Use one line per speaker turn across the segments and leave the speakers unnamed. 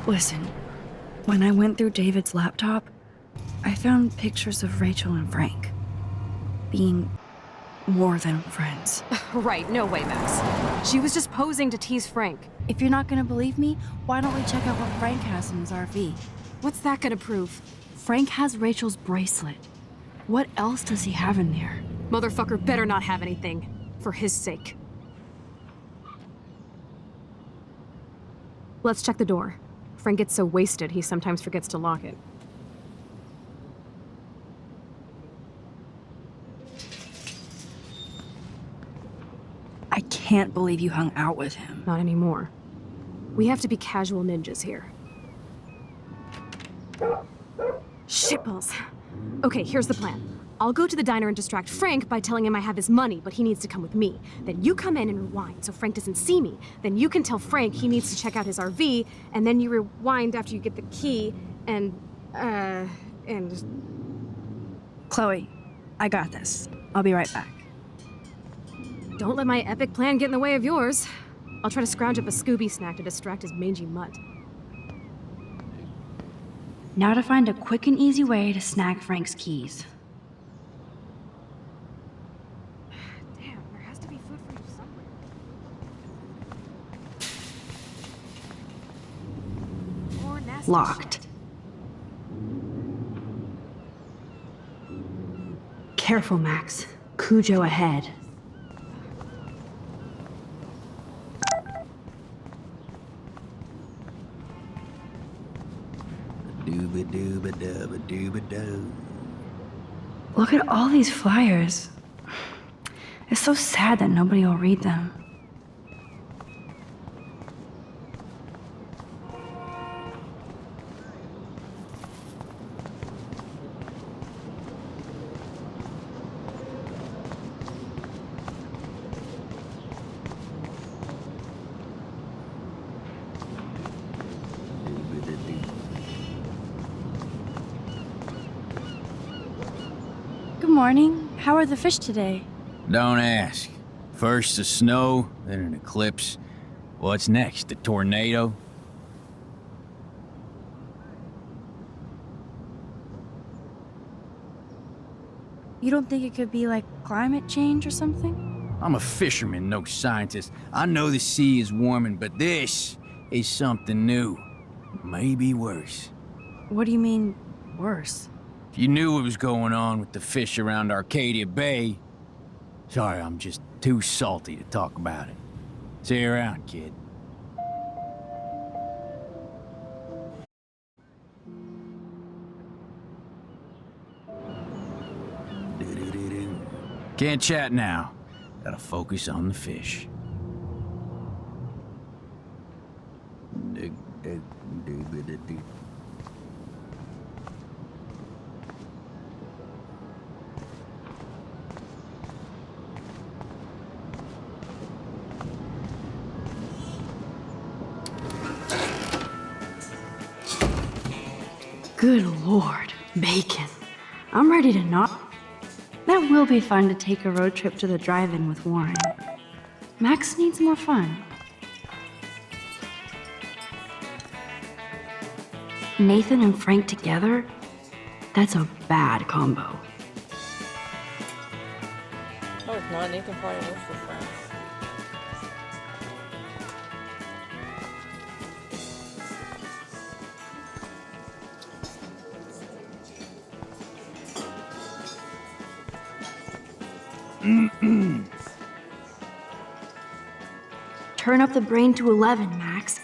Listen, when I went through David's laptop, I found pictures of Rachel and Frank being more than friends.
Right, no way, Max. She was just posing to tease Frank.
If you're not gonna believe me, why don't we check out what Frank has in his RV?
What's that gonna prove?
Frank has Rachel's bracelet. What else does he have in there?
Motherfucker better not have anything. For his sake. Let's check the door. Frank gets so wasted, he sometimes forgets to lock it.
I can't believe you hung out with him.
Not anymore. We have to be casual ninjas here. Shitballs. Okay, here's the plan. I'll go to the diner and distract Frank by telling him I have his money, but he needs to come with me. Then you come in and rewind so Frank doesn't see me. Then you can tell Frank he needs to check out his RV, and then you rewind after you get the key, and...
Chloe, I got this. I'll be right back.
Don't let my epic plan get in the way of yours. I'll try to scrounge up a Scooby snack to distract his mangy mutt.
Now to find a quick and easy way to snag Frank's keys.
Damn, there has to be food for you somewhere. More nasty
Locked.
shit.
Careful, Max. Cujo ahead.
Dooba-dooba-dooba-dooba-doo.
Look at all these flyers. It's so sad that nobody will read them. Good morning. How are the fish today?
Don't ask. First the snow, then an eclipse. What's next? A tornado?
You don't think it could be like climate change or something?
I'm a fisherman, no scientist. I know the sea is warming, but this is something new. Maybe worse.
What do you mean, worse?
If you knew what was going on with the fish around Arcadia Bay... Sorry, I'm just too salty to talk about it. See you around, kid. Do-do-do-do. Can't chat now. Gotta focus on the fish. Do-do-do-do-do-do.
Good lord, bacon. I'm ready to not. That will be fun to take a road trip to the drive-in with Warren. Max needs more fun. Nathan and Frank together? That's a bad combo.
No, it's not. Nathan probably works for friends.
Turn up the brain to 11, Max.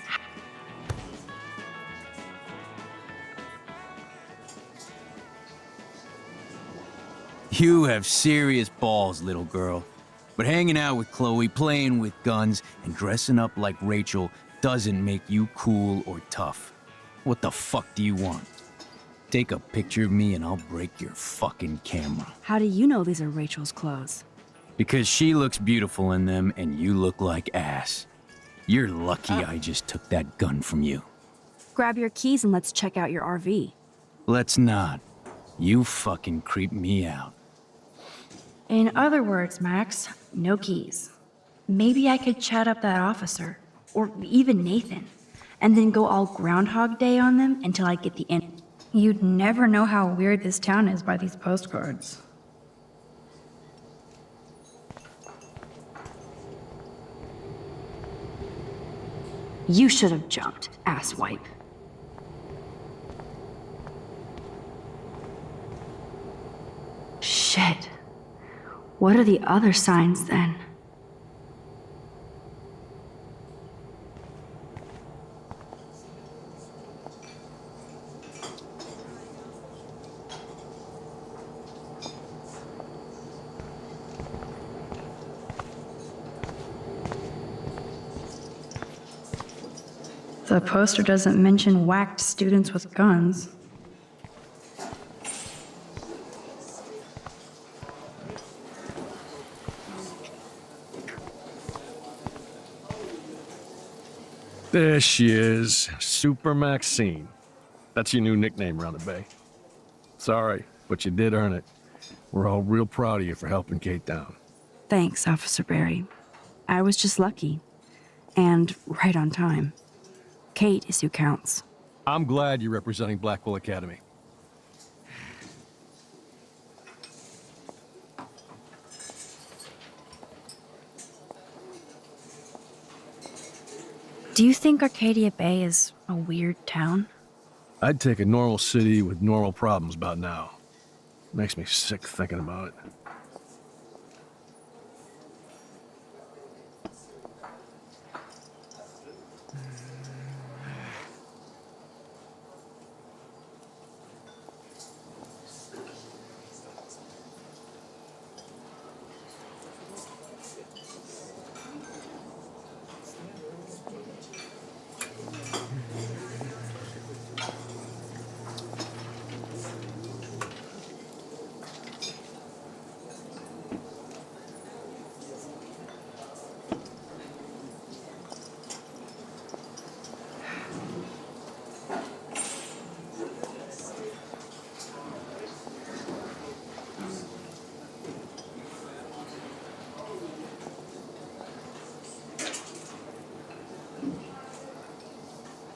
You have serious balls, little girl. But hanging out with Chloe, playing with guns, and dressing up like Rachel doesn't make you cool or tough. What the fuck do you want? Take a picture of me and I'll break your fucking camera.
How do you know these are Rachel's clothes?
Because she looks beautiful in them and you look like ass. You're lucky I just took that gun from you.
Grab your keys and let's check out your RV.
Let's not. You fucking creep me out.
In other words, Max, no keys. Maybe I could chat up that officer, or even Nathan, and then go all Groundhog Day on them until I get the end. You'd never know how weird this town is by these postcards. You should have jumped, asswipe. Shit. What are the other signs then? The poster doesn't mention whacked students with guns.
There she is, Super Maxine. That's your new nickname around the bay. Sorry, but you did earn it. We're all real proud of you for helping Kate down.
Thanks, Officer Barry. I was just lucky. And right on time. Kate is who counts.
I'm glad you're representing Blackwell Academy.
Do you think Arcadia Bay is a weird town?
I'd take a normal city with normal problems about now. Makes me sick thinking about it.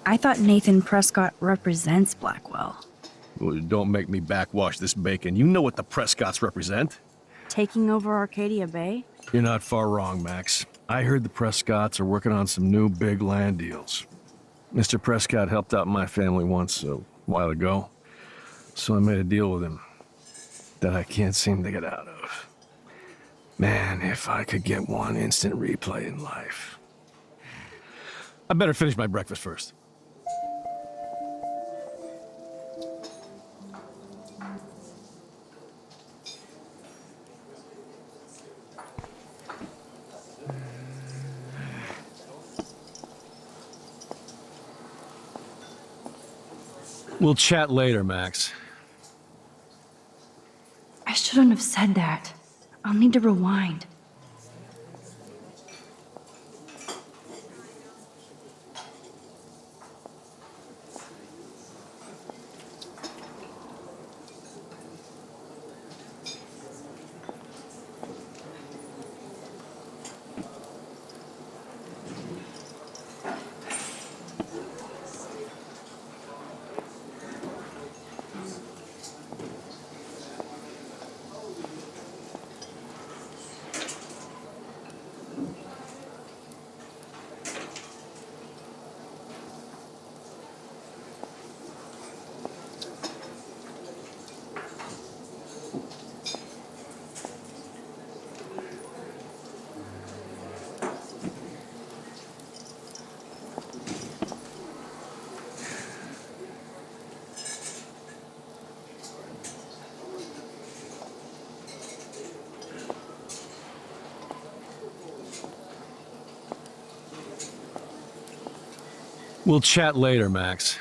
I thought Nathan Prescott represents Blackwell.
Well, don't make me backwash this bacon. You know what the Prescotts represent.
Taking over Arcadia Bay?
You're not far wrong, Max. I heard the Prescotts are working on some new big land deals. Mr. Prescott helped out my family once a while ago, so I made a deal with him that I can't seem to get out of. Man, if I could get one instant replay in life. I better finish my breakfast first. We'll chat later, Max.
I shouldn't have said that. I'll need to rewind.
We'll chat later, Max.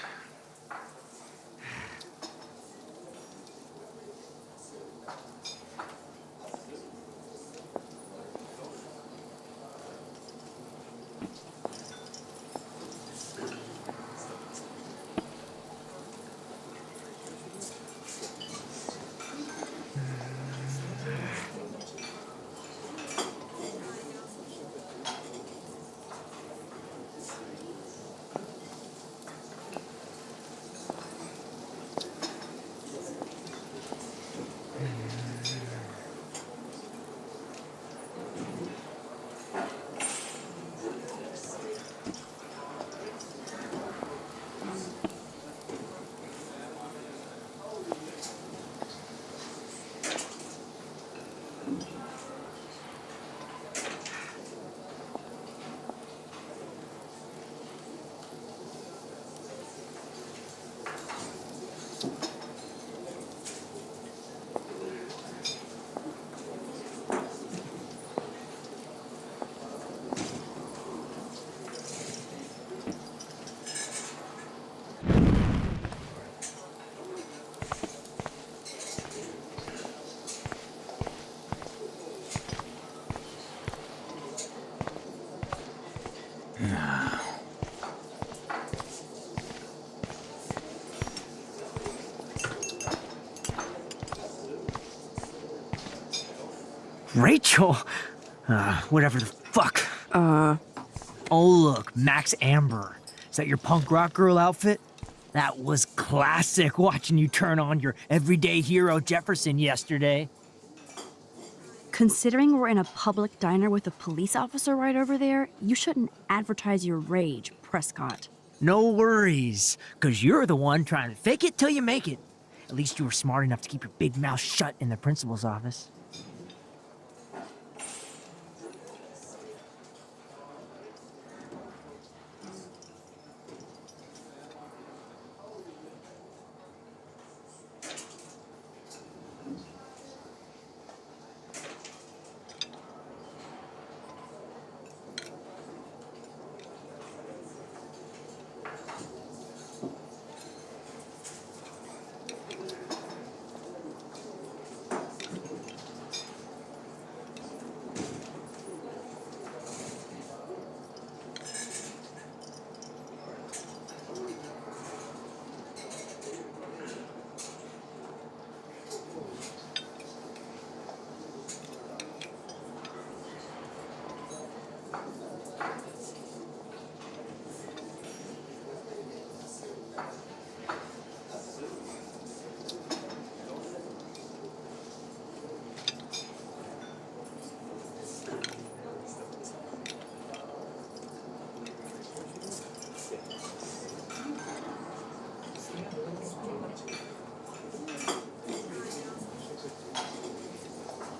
Rachel? Whatever the fuck. Oh, look, Max Amber. Is that your punk rock girl outfit? That was classic watching you turn on your everyday hero Jefferson yesterday.
Considering we're in a public diner with a police officer right over there, you shouldn't advertise your rage, Prescott.
No worries, because you're the one trying to fake it till you make it. At least you were smart enough to keep your big mouth shut in the principal's office.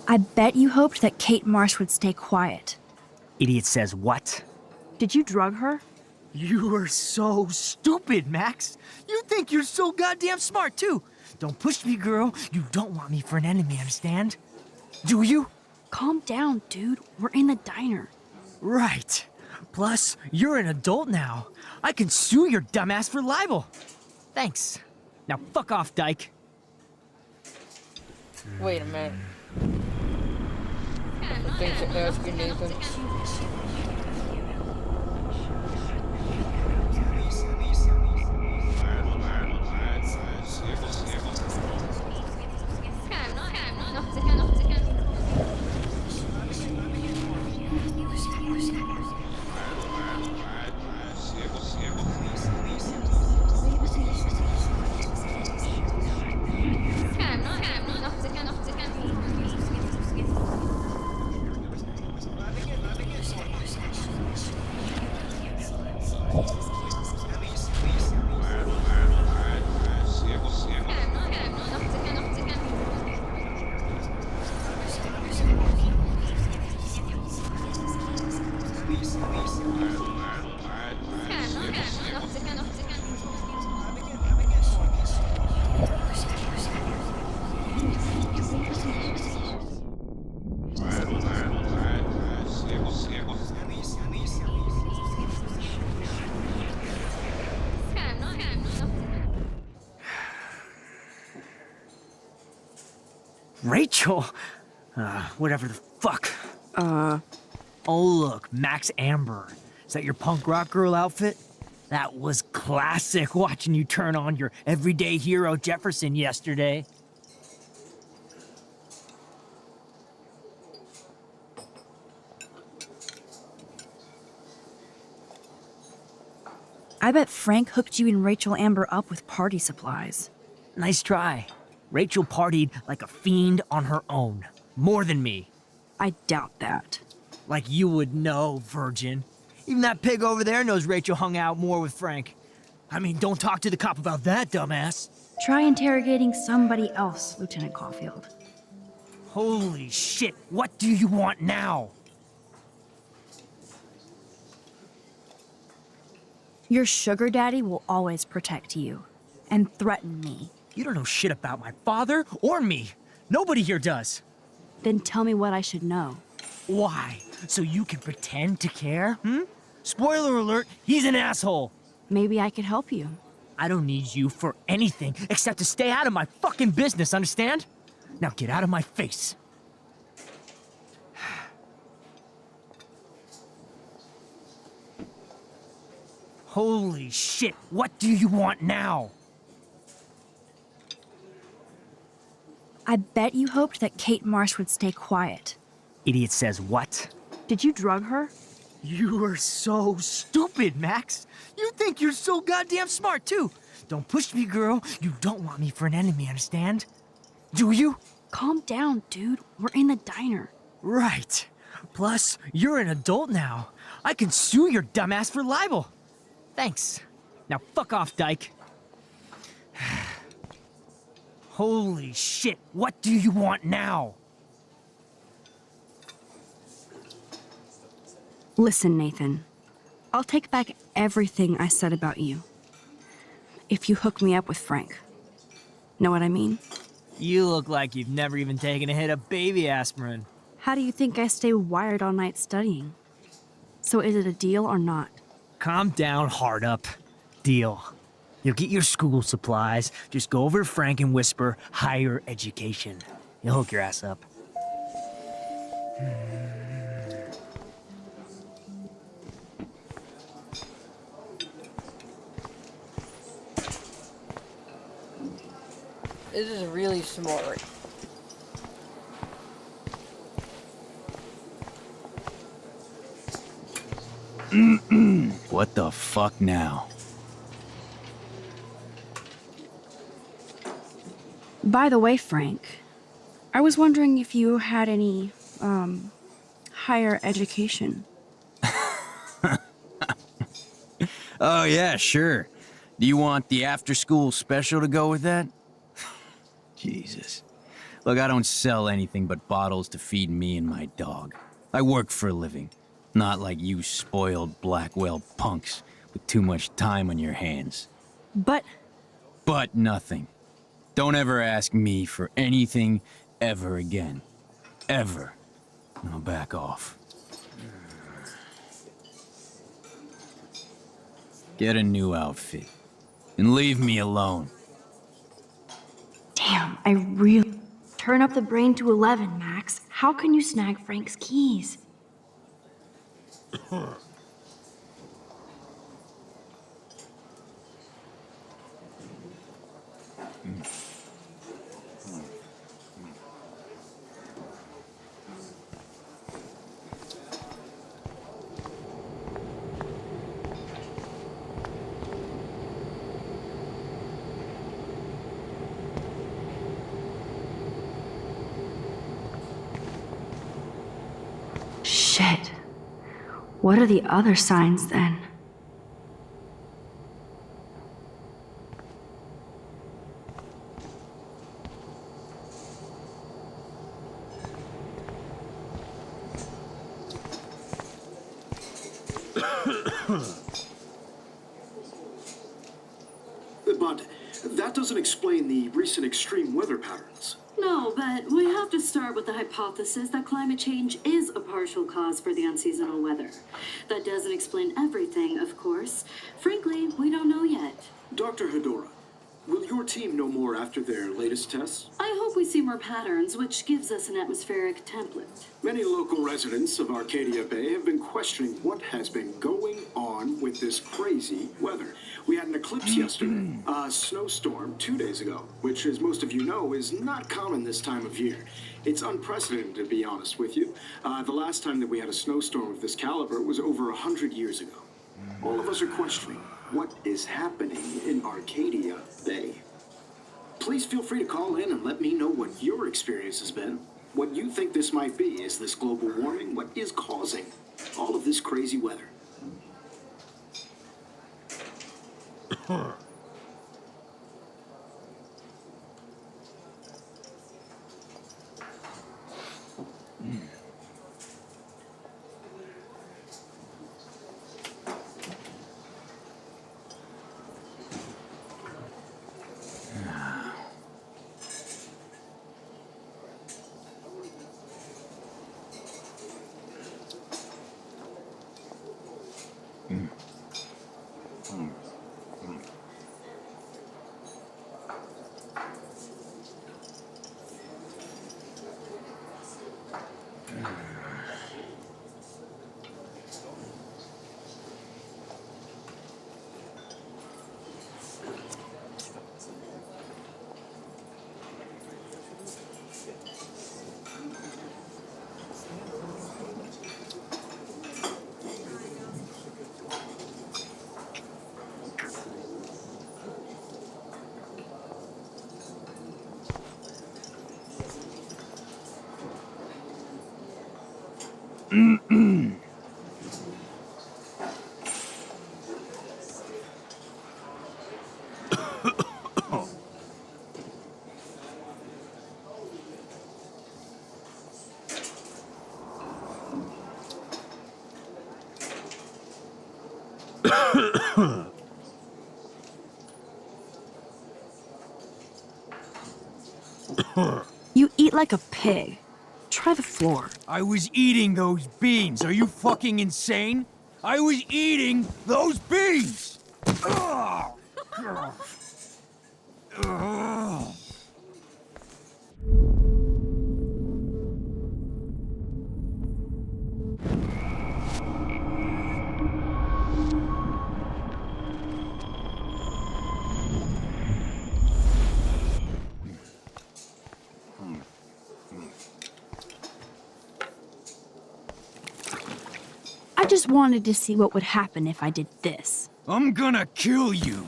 I bet you hoped that Kate Marsh would stay quiet.
Idiot says what?
Did you drug her?
You are so stupid, Max. You think you're so goddamn smart, too. Don't push me, girl. You don't want me for an enemy, understand? Do you?
Calm down, dude. We're in the diner.
Right. Plus, you're an adult now. I can sue your dumbass for libel. Thanks. Now fuck off, Dyke.
Wait a minute. Thanks for asking, Nathan.
Rachel? Whatever the fuck. Oh, look, Max Amber. Is that your punk rock girl outfit? That was classic watching you turn on your everyday hero Jefferson yesterday.
I bet Frank hooked you and Rachel Amber up with party supplies.
Nice try. Rachel partied like a fiend on her own. More than me.
I doubt that.
Like you would know, virgin. Even that pig over there knows Rachel hung out more with Frank. I mean, don't talk to the cop about that, dumbass.
Try interrogating somebody else, Lieutenant Caulfield.
Holy shit, what do you want now?
Your sugar daddy will always protect you and threaten me.
You don't know shit about my father or me. Nobody here does.
Then tell me what I should know.
Why? So you can pretend to care, Spoiler alert, he's an asshole.
Maybe I could help you.
I don't need you for anything except to stay out of my fucking business, understand? Now get out of my face. Holy shit, what do you want now?
I bet you hoped that Kate Marsh would stay quiet.
Idiot says what?
Did you drug her?
You are so stupid, Max. You think you're so goddamn smart, too. Don't push me, girl. You don't want me for an enemy, understand? Do you?
Calm down, dude. We're in the diner.
Right. Plus, you're an adult now. I can sue your dumbass for libel. Thanks. Now fuck off, Dyke. Holy shit, what do you want now?
Listen, Nathan. I'll take back everything I said about you. If you hook me up with Frank. Know what I mean?
You look like you've never even taken a hit of baby aspirin.
How do you think I stay wired all night studying? So is it a deal or not?
Calm down, hard up. Deal. You'll get your school supplies. Just go over to Frank and whisper higher education. He'll hook your ass up.
This is really smart.
What the fuck now?
By the way, Frank, I was wondering if you had any, higher education.
Oh, yeah, sure. Do you want the after-school special to go with that? Jesus. Look, I don't sell anything but bottles to feed me and my dog. I work for a living. Not like you spoiled Blackwell punks with too much time on your hands.
But
But nothing. Don't ever ask me for anything ever again. Ever. Now back off. Get a new outfit. And leave me alone.
damn, I really... Turn up the brain to 11, Max. How can you snag Frank's keys? Shit. What are the other signs then?
But that doesn't explain the recent extreme weather patterns.
No, but we have to start with the hypothesis that climate change is a partial cause for the unseasonal weather. That doesn't explain everything, of course. Frankly, we don't know yet.
Dr. Hedora, will your team know more after their latest tests?
I hope we see more patterns, which gives us an atmospheric template.
Many local residents of Arcadia Bay have been questioning what has been going on with this crazy weather. We had an eclipse yesterday, a snowstorm 2 days ago, which, as most of you know, is not common this time of year. It's unprecedented, to be honest with you. The last time that we had a snowstorm of this caliber was over 100 years ago. All of us are questioning what is happening in Arcadia Bay. Please feel free to call in and let me know what your experience has been. What you think this might be. Is this global warming? What is causing all of this crazy weather?
You eat like a pig. Try the floor.
I was eating those beans. Are you fucking insane? I was eating those beans! Ugh. Ugh.
I just wanted to see what would happen if I did this.
I'm gonna kill you.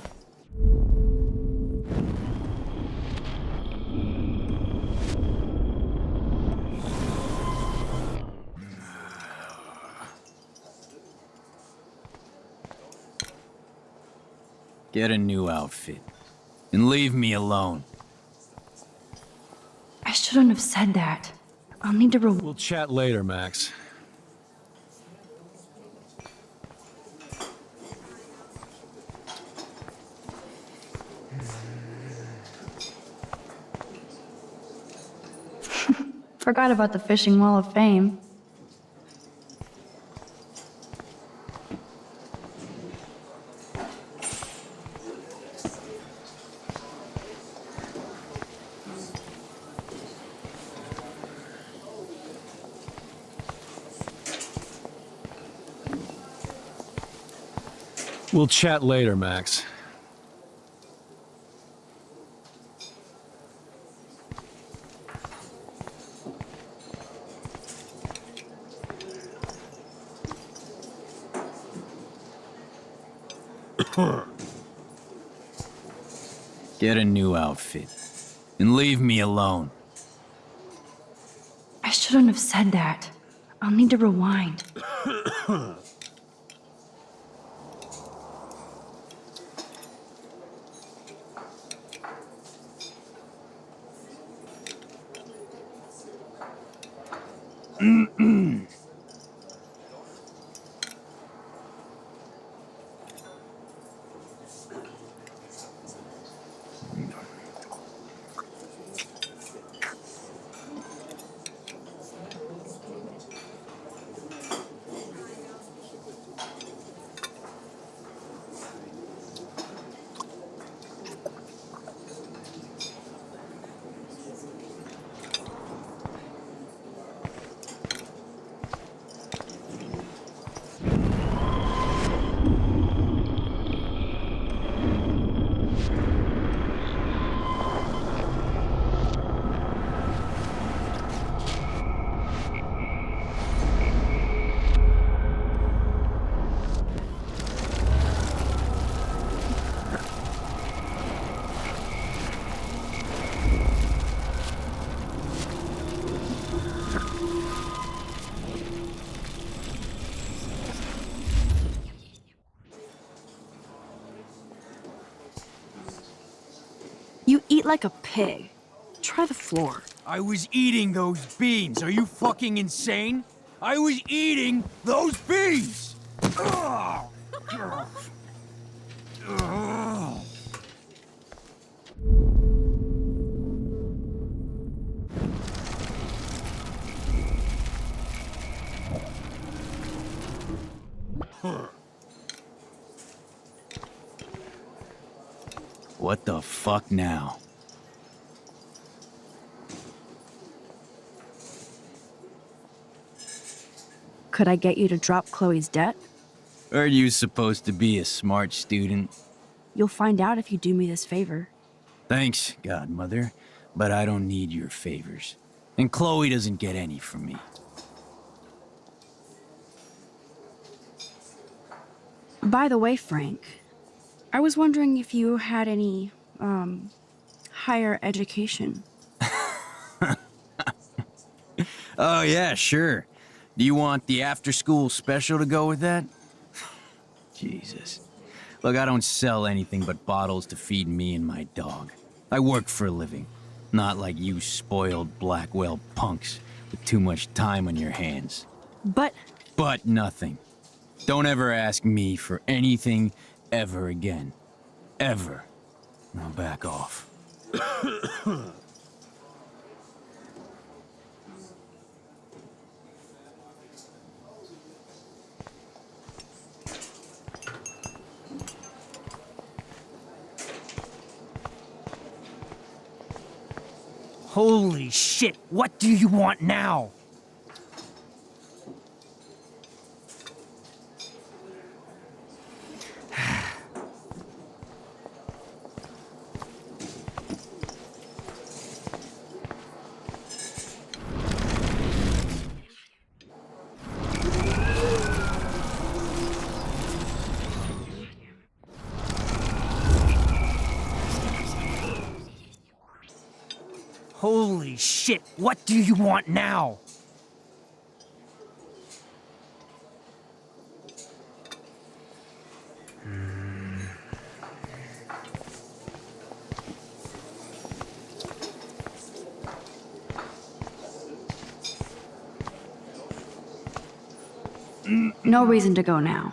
Get a new outfit. And leave me alone.
I shouldn't have said that. I'll need to
We'll chat later, Max.
Forgot about the Fishing Wall of Fame.
We'll chat later, Max.
Get a new outfit. And leave me alone.
I shouldn't have said that. I'll need to rewind. You eat like a pig. Try the floor.
I was eating those beans. Are you fucking insane? I was eating those beans! Ugh. Ugh. What the fuck now?
Could I get you to drop Chloe's debt?
Are you supposed to be a smart student?
You'll find out if you do me this favor.
Thanks, Godmother, but I don't need your favors. And Chloe doesn't get any from me.
By the way, Frank, I was wondering if you had any, higher education.
Oh yeah, sure. Do you want the after-school special to go with that? Jesus. Look, I don't sell anything but bottles to feed me and my dog. I work for a living, not like you spoiled Blackwell punks with too much time on your hands.
But
But nothing. Don't ever ask me for anything ever again. Ever. Now back off.
Holy shit, what do you want now? Holy shit, what do you want now?
No reason to go now.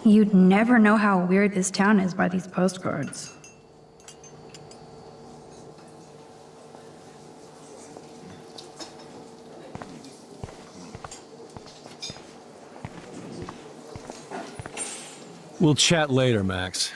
You'd never know how weird this town is by these postcards.
We'll chat later, Max.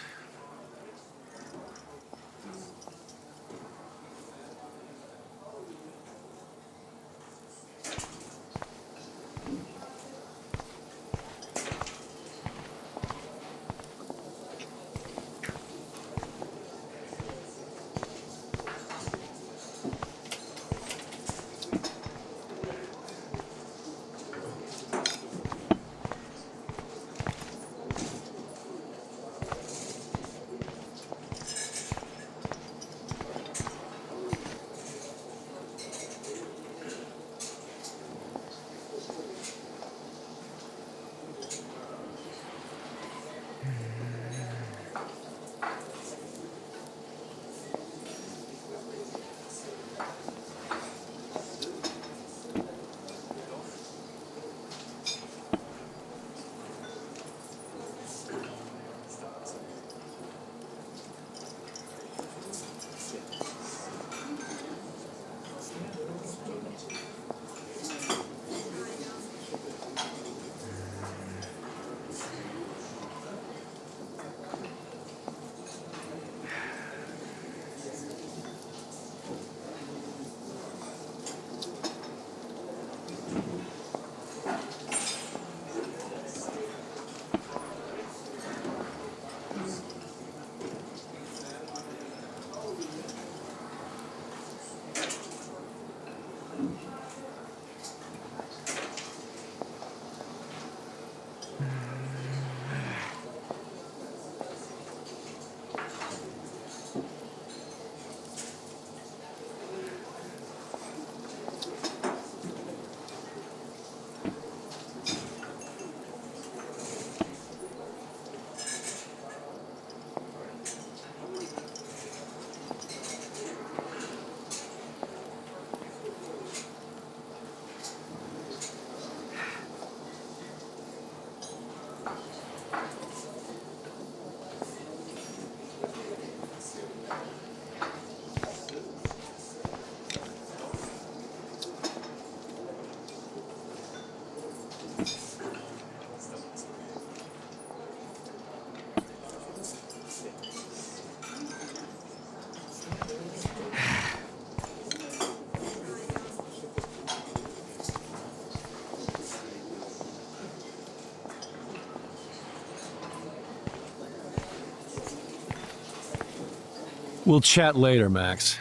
We'll chat later, Max.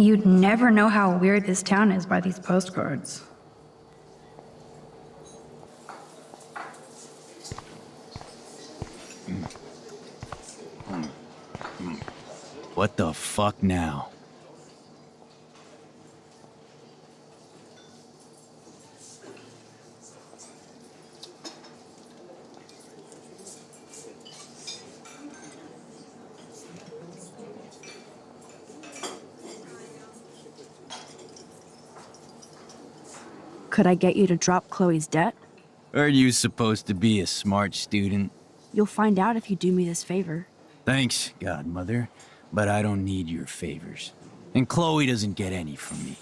You'd never know how weird this town is by these postcards.
What the fuck now?
Could I get you to drop Chloe's debt?
Are you supposed to be a smart student?
You'll find out if you do me this favor.
Thanks, Godmother, but I don't need your favors. And Chloe doesn't get any from me.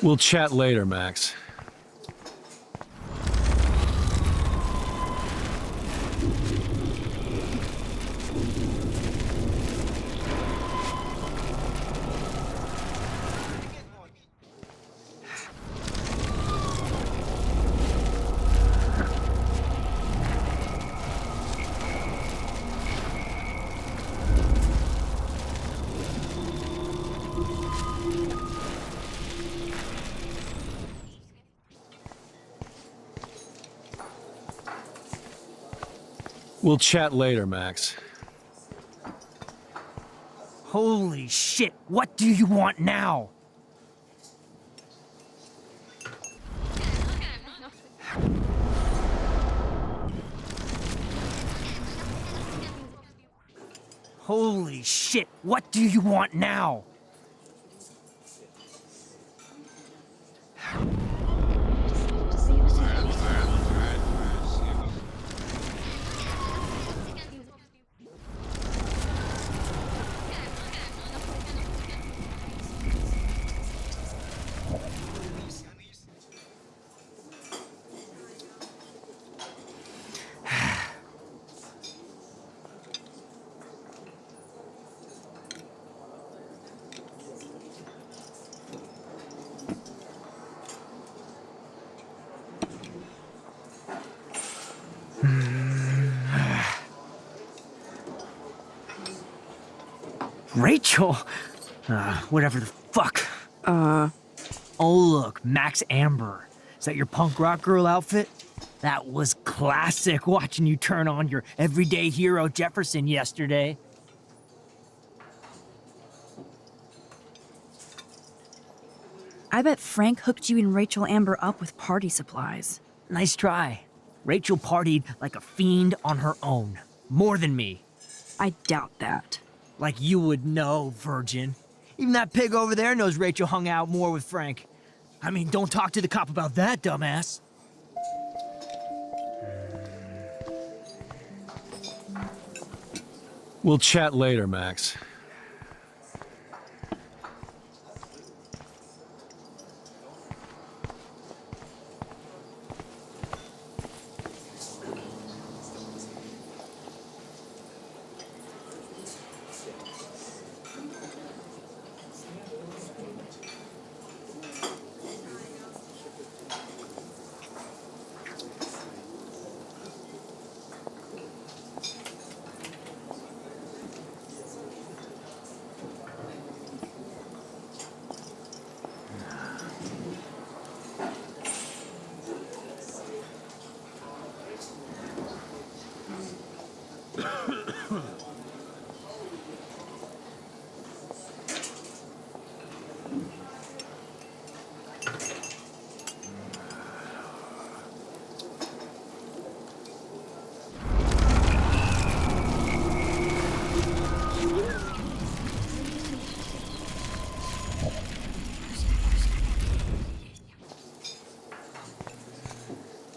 We'll chat later, Max. We'll chat later, Max.
Holy shit, what do you want now? Holy shit, what do you want now? Rachel? Whatever the fuck. Oh, look, Max Amber. Is that your punk rock girl outfit? That was classic watching you turn on your everyday hero Jefferson yesterday.
I bet Frank hooked you and Rachel Amber up with party supplies.
Nice try. Rachel partied like a fiend on her own. More than me.
I doubt that.
Like you would know, virgin. Even that pig over there knows Rachel hung out more with Frank. I mean, don't talk to the cop about that, dumbass.
We'll chat later, Max.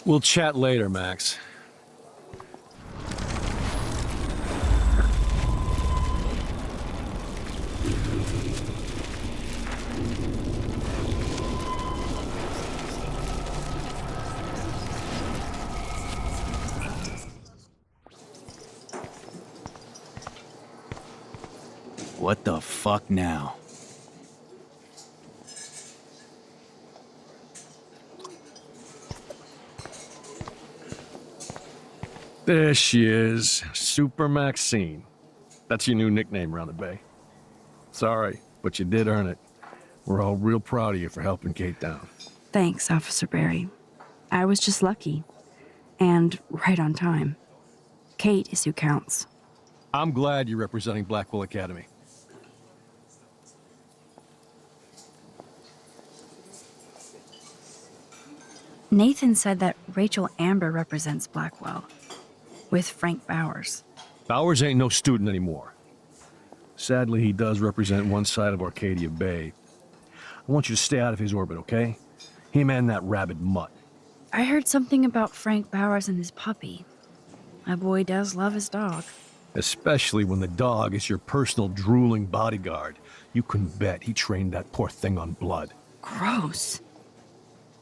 We'll chat later, Max.
What the fuck now?
There she is, Super Maxine. That's your new nickname around the bay. Sorry, but you did earn it. We're all real proud of you for helping Kate down.
Thanks, Officer Barry. I was just lucky. And right on time. Kate is who counts.
I'm glad you're representing Blackwell Academy.
Nathan said that Rachel Amber represents Blackwell, with Frank Bowers.
Bowers ain't no student anymore. Sadly, he does represent one side of Arcadia Bay. I want you to stay out of his orbit, okay? Him and that rabid mutt.
I heard something about Frank Bowers and his puppy. My boy does love his dog.
Especially when the dog is your personal drooling bodyguard. You can bet he trained that poor thing on blood.
Gross.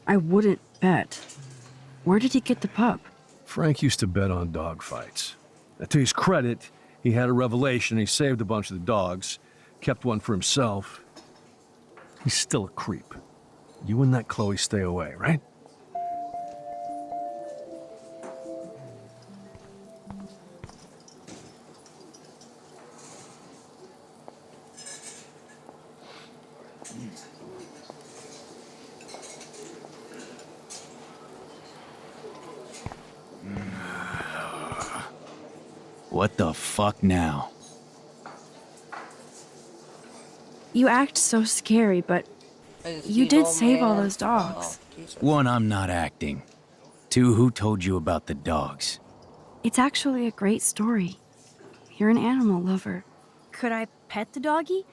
I wouldn't bet. Where did he get the pup?
Frank used to bet on dog fights. Now, to his credit, he had a revelation. He saved a bunch of the dogs, kept one for himself. He's still a creep. You and that Chloe stay away, right?
What the fuck now?
You act so scary, but
I just
you
beat
did
all
save all
man.
those dogs.
Oh, Jesus.
One, I'm not acting. Two, who told you about the dogs?
It's actually a great story. You're an animal lover. Could I pet the doggy?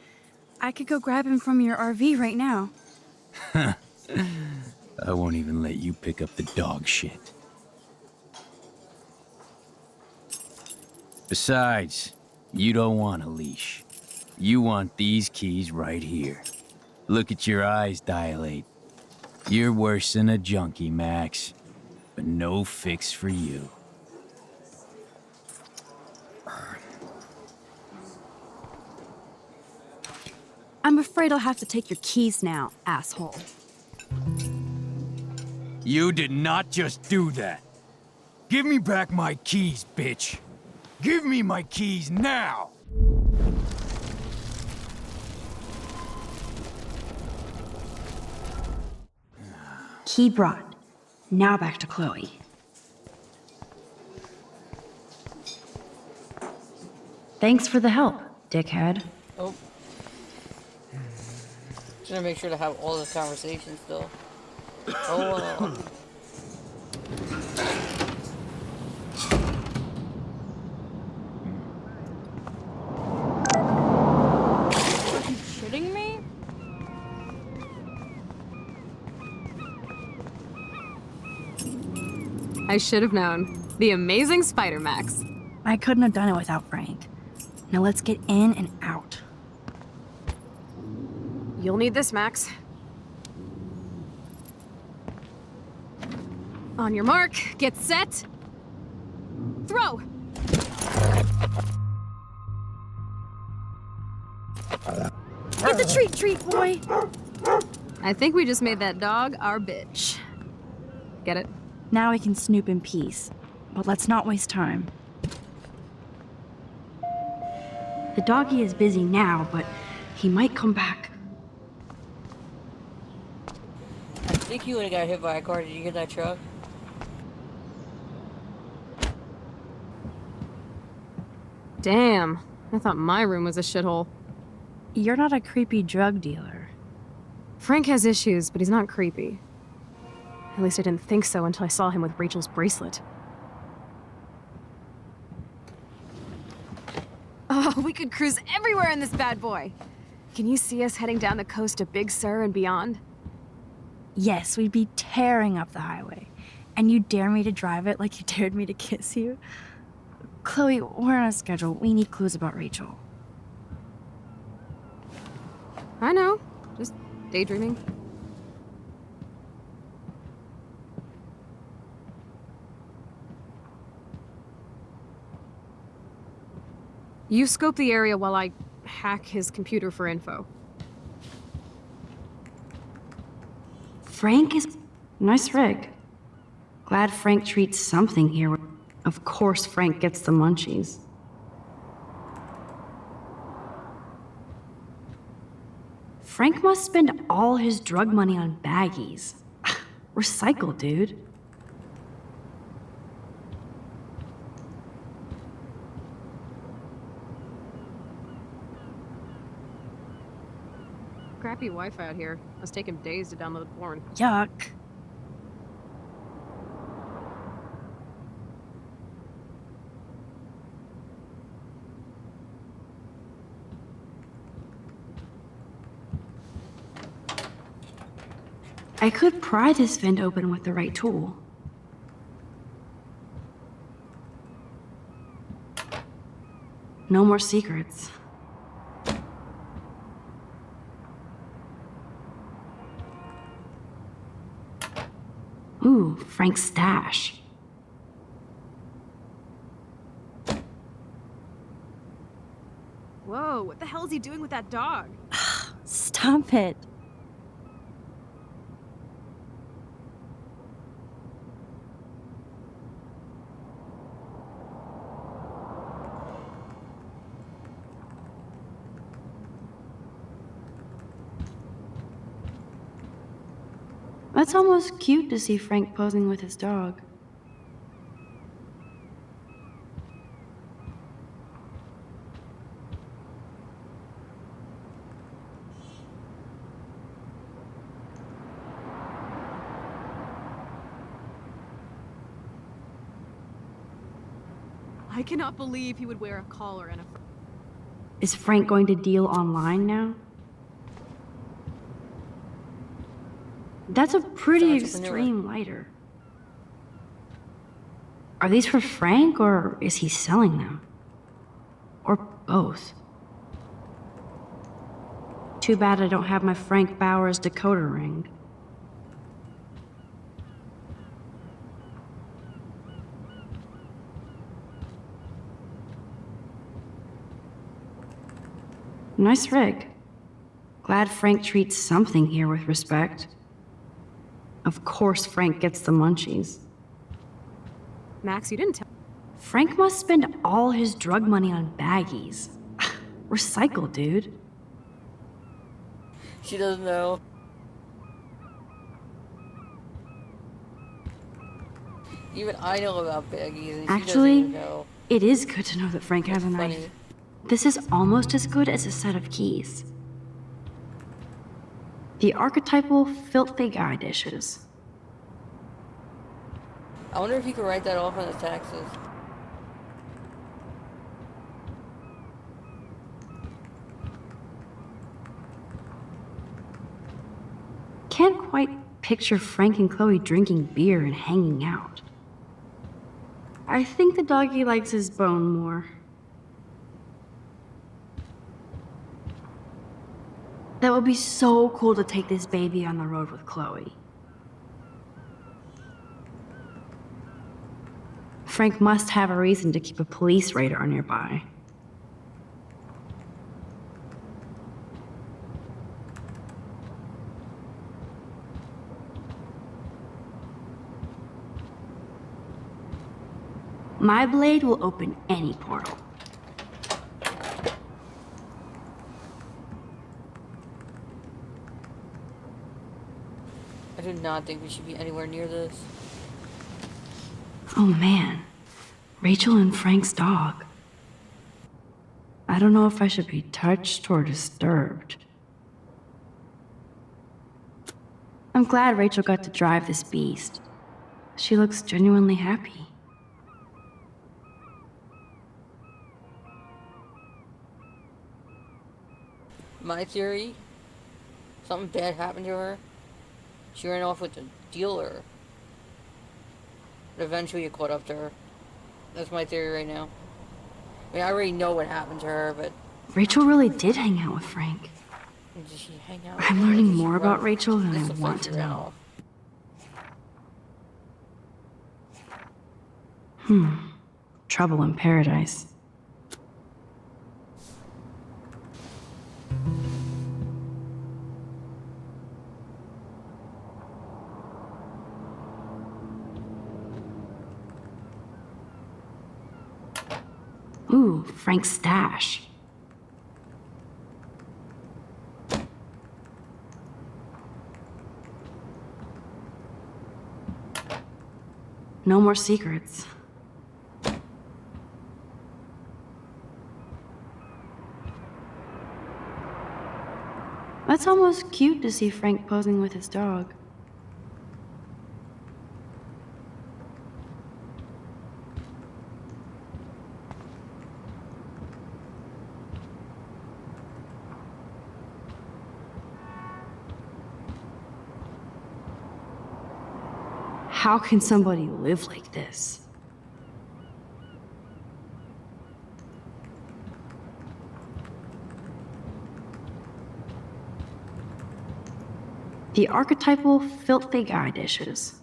I could go grab him from your RV right now.
I won't even let you pick up the dog shit. Besides, you don't want a leash. You want these keys right here. Look at your eyes dilate. You're worse than a junkie, Max. But no fix for you.
I'm afraid I'll have to take your keys now, asshole.
You did not just do that. Give me back my keys, bitch. Give me my keys now!
Key brought. Now back to Chloe. Thanks for the help, dickhead.
Oh. Just gonna make sure to have all the conversations still. Oh,
Are you shitting me? I should have known. The amazing Spider Max.
I couldn't have done it without Frank. Now let's get in and out.
You'll need this, Max. On your mark, get set. Throw!
Get the treat, boy!
I think we just made that dog our bitch. Get it?
Now we can snoop in peace. But let's not waste time. The doggy is busy now, but he might come back.
I think you would have got hit by a car. Did you get that truck?
Damn. I thought my room was a shithole.
You're not a creepy drug dealer.
Frank has issues, but he's not creepy. At least I didn't think so until I saw him with Rachel's bracelet. Oh, we could cruise everywhere in this bad boy! Can you see us heading down the coast to Big Sur and beyond?
Yes, we'd be tearing up the highway. And you dare me to drive it like you dared me to kiss you? Chloe, we're on a schedule. We need clues about Rachel.
I know. Just daydreaming. You scope the area while I hack his computer for info.
Frank is... Nice rig. Glad Frank treats something here. Of course Frank gets the munchies. Frank must spend all his drug money on baggies. Recycle, dude.
Crappy Wi-Fi out here. Must take him days to download porn.
Yuck. I could pry this vent open with the right tool. No more secrets. Ooh, Frank's stash.
Whoa, what the hell is he doing with that dog?
Stop it. That's almost cute to see Frank posing with his dog.
I cannot believe he would wear a collar and a...
Is Frank going to deal online now? That's a pretty
Sounds entrepreneur.
extreme lighter. Are these for Frank, or is he selling them? Or both? Too bad I don't have my Frank Bowers decoder ring. Nice rig. Glad Frank treats something here with respect. Of course Frank gets the munchies.
Max, you didn't tell...
Frank must spend all his drug money on baggies. Recycle, dude.
She doesn't know. Even I know about baggies, and she
Actually,
doesn't even know.
it is good to know that Frank has a knife.
Funny.
This is almost as good as a set of keys. The archetypal filthy guy dishes.
I wonder if you could write that off on his taxes.
Can't quite picture Frank and Chloe drinking beer and hanging out. I think the doggy likes his bone more. That would be so cool to take this baby on the road with Chloe. Frank must have a reason to keep a police radar nearby. My blade will open any portal.
I do not think we should be anywhere near this.
Oh man, Rachel and Frank's dog. I don't know if I should be touched or disturbed. I'm glad Rachel got to drive this beast. She looks genuinely happy.
My theory, something bad happened to her. She ran off with the dealer. But eventually it caught up to her. That's my theory right now. I mean, I already know what happened to her, but
Rachel really did hang out with Frank.
did she hang out?
I'm
with her?
learning
Did she
more
run?
about Rachel than
This
I
looks
want
like
to
she ran
know.
off.
Trouble in paradise. Ooh, Frank's stash. No more secrets. That's almost cute to see Frank posing with his dog. How can somebody live like this? The archetypal filthy guy dishes.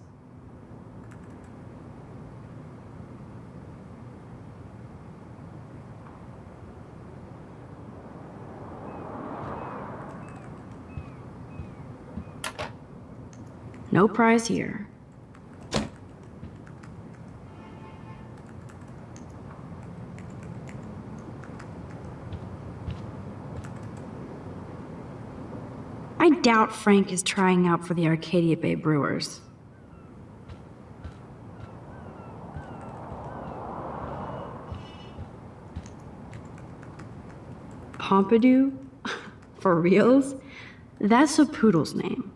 No prize here. I doubt Frank is trying out for the Arcadia Bay Brewers. Pompidou? For reals? That's a poodle's name.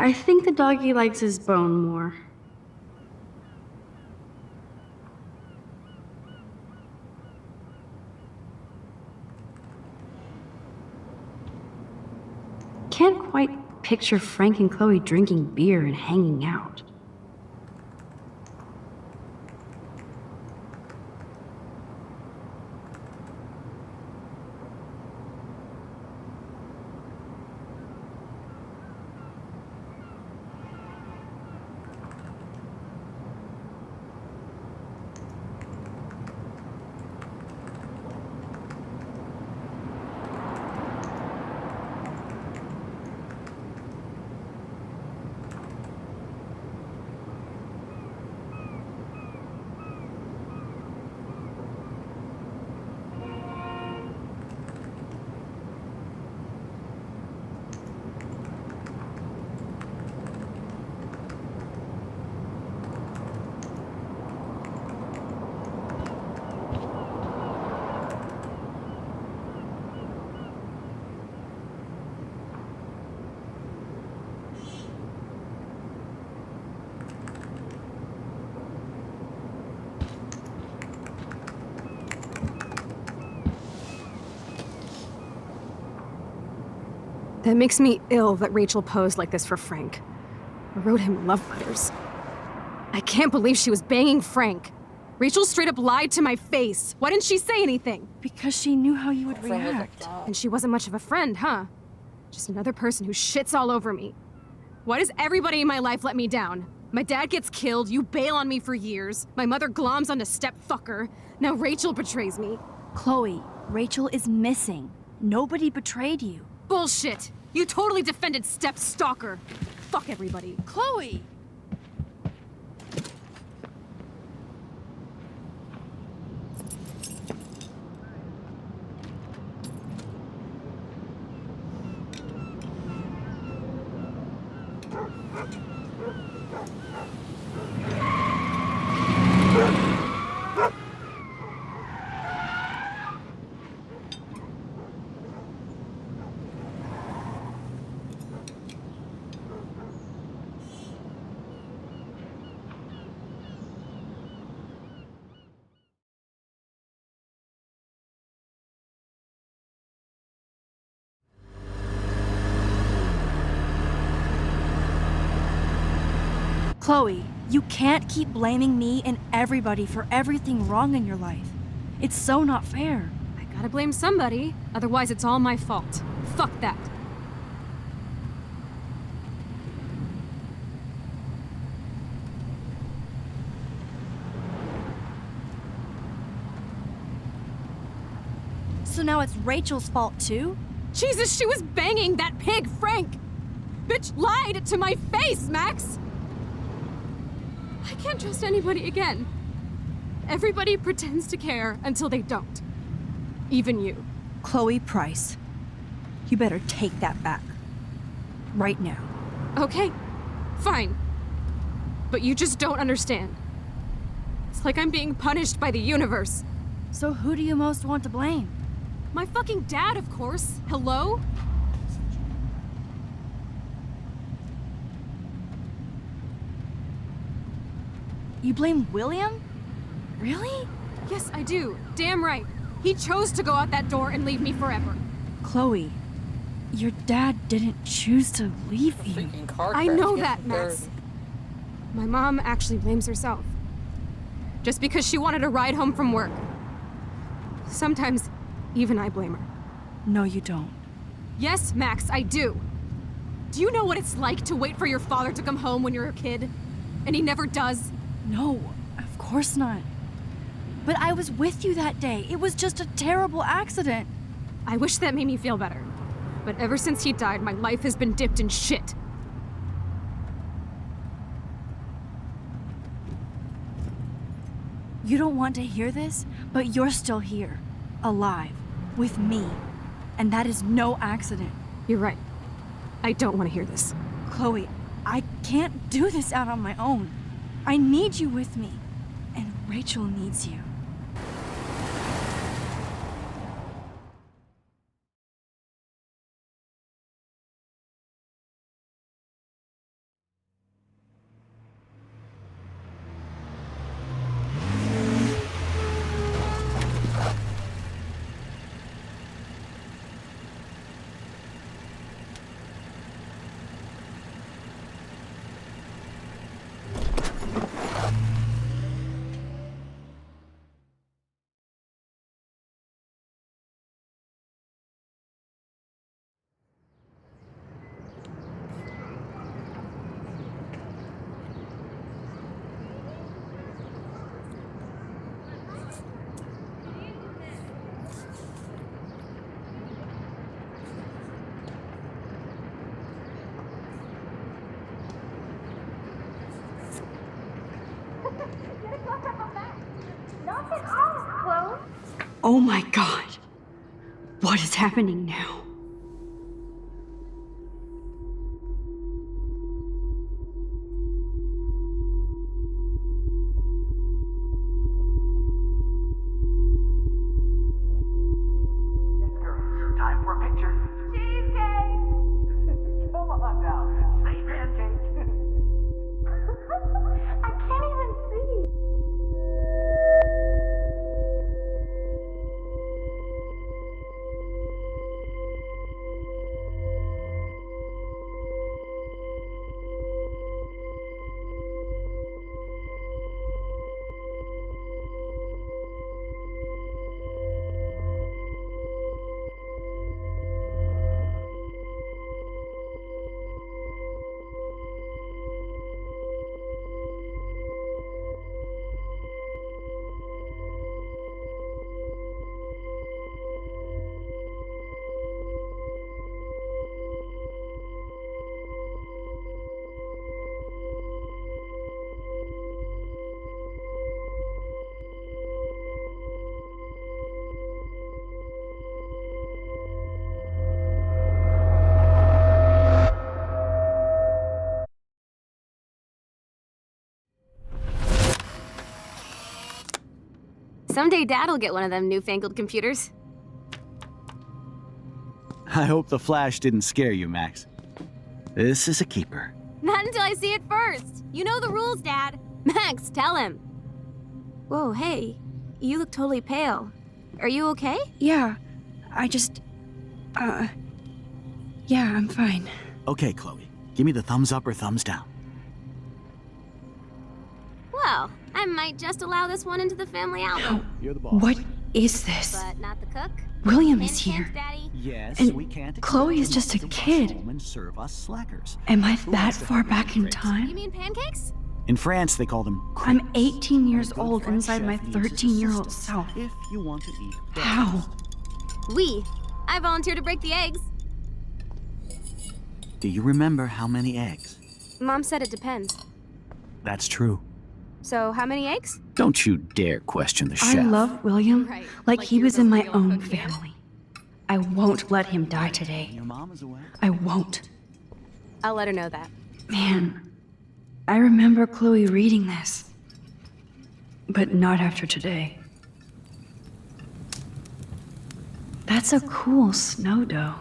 I think the doggy likes his bone more. Can't quite picture Frank and Chloe drinking beer and hanging out.
That makes me ill that Rachel posed like this for Frank. Or wrote him love letters. I can't believe she was banging Frank. Rachel straight up lied to my face. Why didn't she say anything?
Because she knew how you would
Friend was a
react.
flop.
And she wasn't much of a friend, huh? Just another person who shits all over me. Why does everybody in my life let me down? My dad gets killed, you bail on me for years, my mother gloms onto stepfucker, now Rachel betrays me.
Chloe, Rachel is missing. Nobody betrayed you.
Bullshit! You totally defended step-stalker. Fuck everybody.
Chloe! Chloe, you can't keep blaming me and everybody for everything wrong in your life. It's so not fair.
I gotta blame somebody, otherwise it's all my fault. Fuck that.
So now it's Rachel's fault too?
Jesus, she was banging that pig, Frank! Bitch lied to my face, Max! I can't trust anybody again. Everybody pretends to care until they don't. Even you.
Chloe Price, you better take that back. Right now.
Okay, fine. But you just don't understand. It's like I'm being punished by the universe.
So who do you most want to blame?
My fucking dad, of course. Hello?
You blame William? Really?
Yes, I do. Damn right. He chose to go out that door and leave me forever.
Chloe, your dad didn't choose to leave you.
Freaking car
I
crash.
know
Get
that,
prepared.
Max. My mom actually blames herself. Just because she wanted a ride home from work. Sometimes, even I blame her.
No, you don't.
Yes, Max, I do. Do you know what it's like to wait for your father to come home when you're a kid? And he never does?
No, of course not. But I was with you that day. It was just a terrible accident.
I wish that made me feel better. But ever since he died, my life has been dipped in shit.
You don't want to hear this, but you're still here, alive, with me. And that is no accident.
You're right. I don't want to hear this.
Chloe, I can't do this out on my own. I need you with me. And Rachel needs you. Oh my god. What is happening now?
Yes, girl. Time for a picture. Cheesecake! Come on now. Say pancake. I can't even see.
Someday Dad'll get one of them newfangled computers.
I hope the flash didn't scare you, Max. This is a keeper.
Not until I see it first. You know the rules, Dad. Max, tell him. Whoa, hey. You look totally pale. Are you okay?
Yeah, I just... Yeah, I'm fine.
Okay, Chloe. Give me the thumbs up or thumbs down.
Well, I might just allow this one into the family album.
You're the boss.
What is this?
But not the cook.
William is
Hint,
here.
hint, Daddy.
Yes,
And
we can't.
Chloe
expect
is just a
them to rush
kid.
home and serve us slackers.
Am I
Who
that
wants to
far
have
back in
tricks?
You
time?
mean pancakes?
In France, they call them.
I'm
crepes.
18 years
A good
old
French
inside my
chef uses
13-year-old
assistance
self.
If you want to eat. better.
How?
We. I volunteer to break the eggs.
Do you remember how many eggs?
Mom said it depends.
That's true.
So, how many eggs?
Don't you dare question the chef.
I love William
Right,
like
like
he
you're
was
the
in my
real
own
cook here.
family. I won't let him die today.
Your mom is away.
I won't.
I'll let her know that.
Man, I remember Chloe reading this. But not after today. That's a cool snow dough.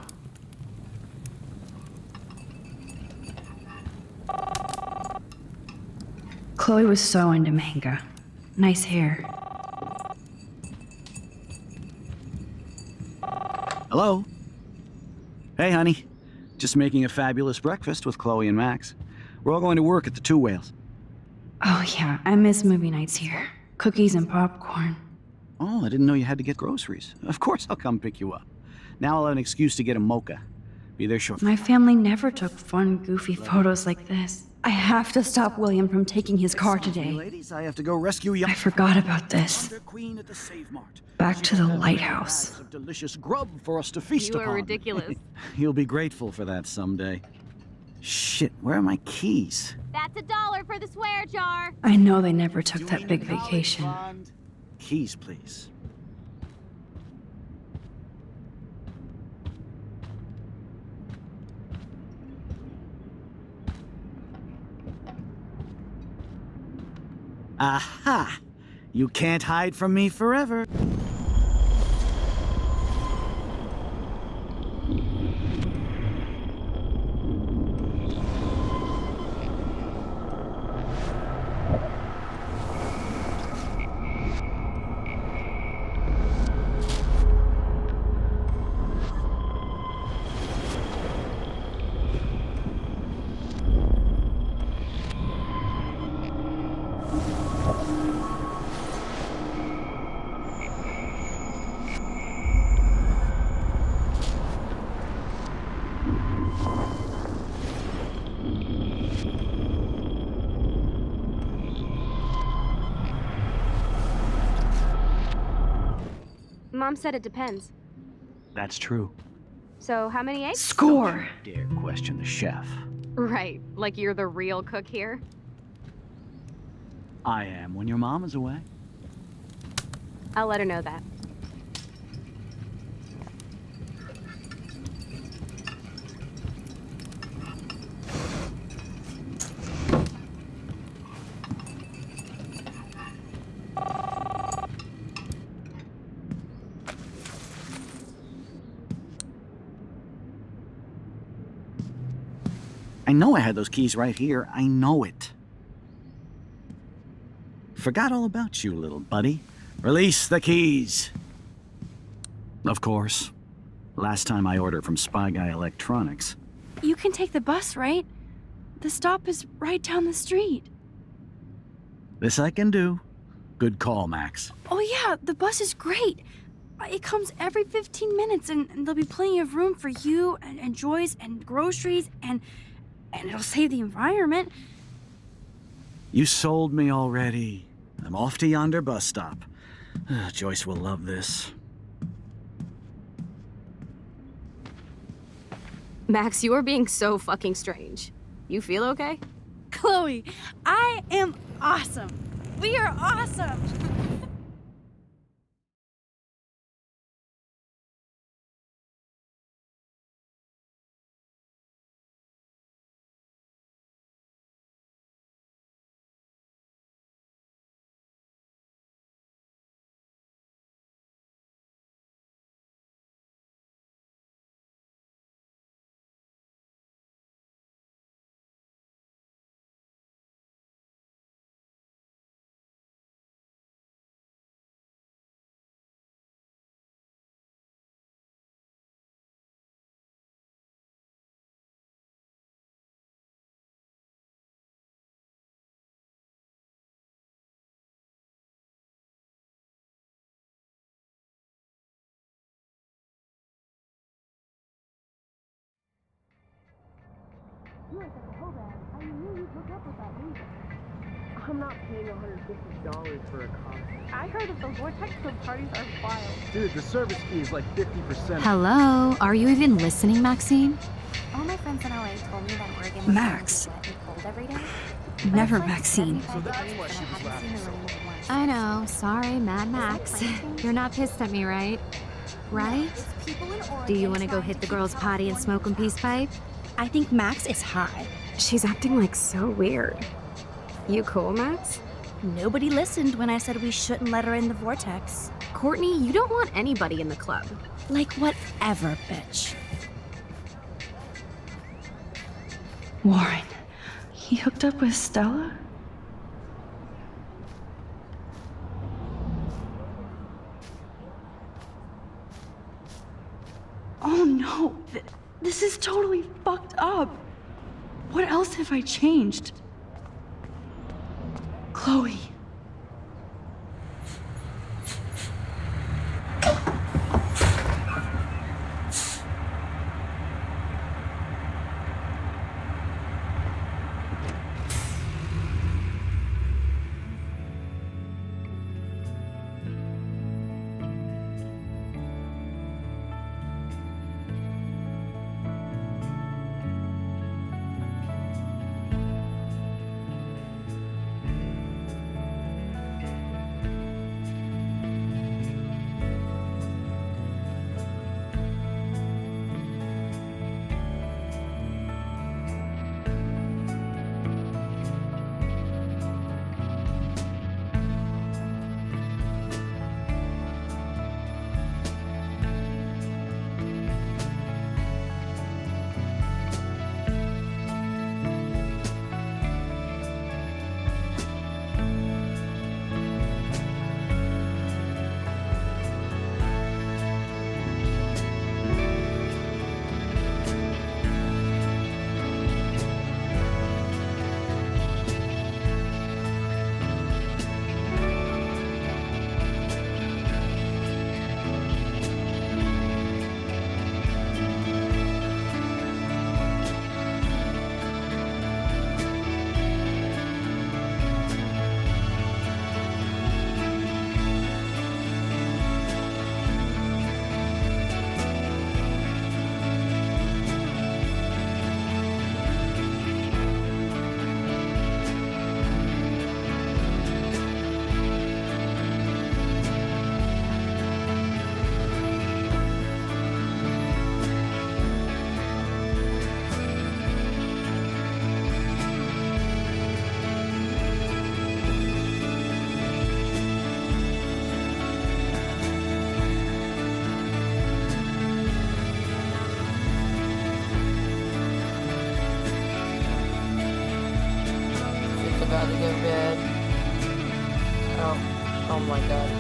Chloe was so into manga. Nice hair.
Hello? Hey, honey. Just making a fabulous breakfast with Chloe and Max. We're all going to work at the Two Whales.
Oh yeah, I miss movie nights here. Cookies and popcorn.
Oh, I didn't know you had to get groceries. Of course I'll come pick you up. Now I'll have an excuse to get a mocha. Be there shortly.
My family never took fun, goofy photos like this. I have to stop William from taking his car today.
Ladies, I have to go rescue young
I forgot about this.
Queen at the Save Mart.
Back to the lighthouse.
Of delicious grub for us to feast
You
upon.
are ridiculous.
You'll be grateful for that someday. Shit, where are my keys?
That's $1 for the swear jar.
I know they never took that big vacation.
Keys, please. Aha! You can't hide from me forever.
Mom said it depends.
That's true.
So how many eggs?
Score!
Dare question the chef.
Right, like you're the real cook here.
I am when your mom is away.
I'll let her know that.
I know I had those keys right here. I know it. Forgot all about you, little buddy. Release the keys. Of course. Last time I ordered from Spy Guy Electronics.
You can take the bus, right? The stop is right down the street.
This I can do. Good call, Max.
Oh yeah, the bus is great. It comes every 15 minutes and there'll be plenty of room for you and Joyce and groceries and it'll save the environment.
You sold me already. I'm off to yonder bus stop. Joyce will love this.
Max, you are being so fucking strange. You feel okay?
Chloe, I am awesome. We are awesome.
I'm not paying $150 for a concert.
I heard that the Vortex Club parties are wild.
Dude, the service fee is like 50%.
Hello? Are you even listening, Maxine?
All my friends in LA told me that Oregon was
Max.
wet and cold every day.
Never Maxine.
So that's why she was laughing so much.
I know. Sorry, Mad Max. You're not pissed at me, right? Right? Do you want to go hit the girls' potty and smoke a peace pipe?
I think Max is high.
She's acting like so weird. You cool, Max?
Nobody listened when I said we shouldn't let her in the vortex.
Courtney, you don't want anybody in the club.
Like whatever, bitch. Warren, he hooked up with Stella? Oh no, this is totally fucked up. What else have I changed? Chloe.
About to get bad. Oh my god.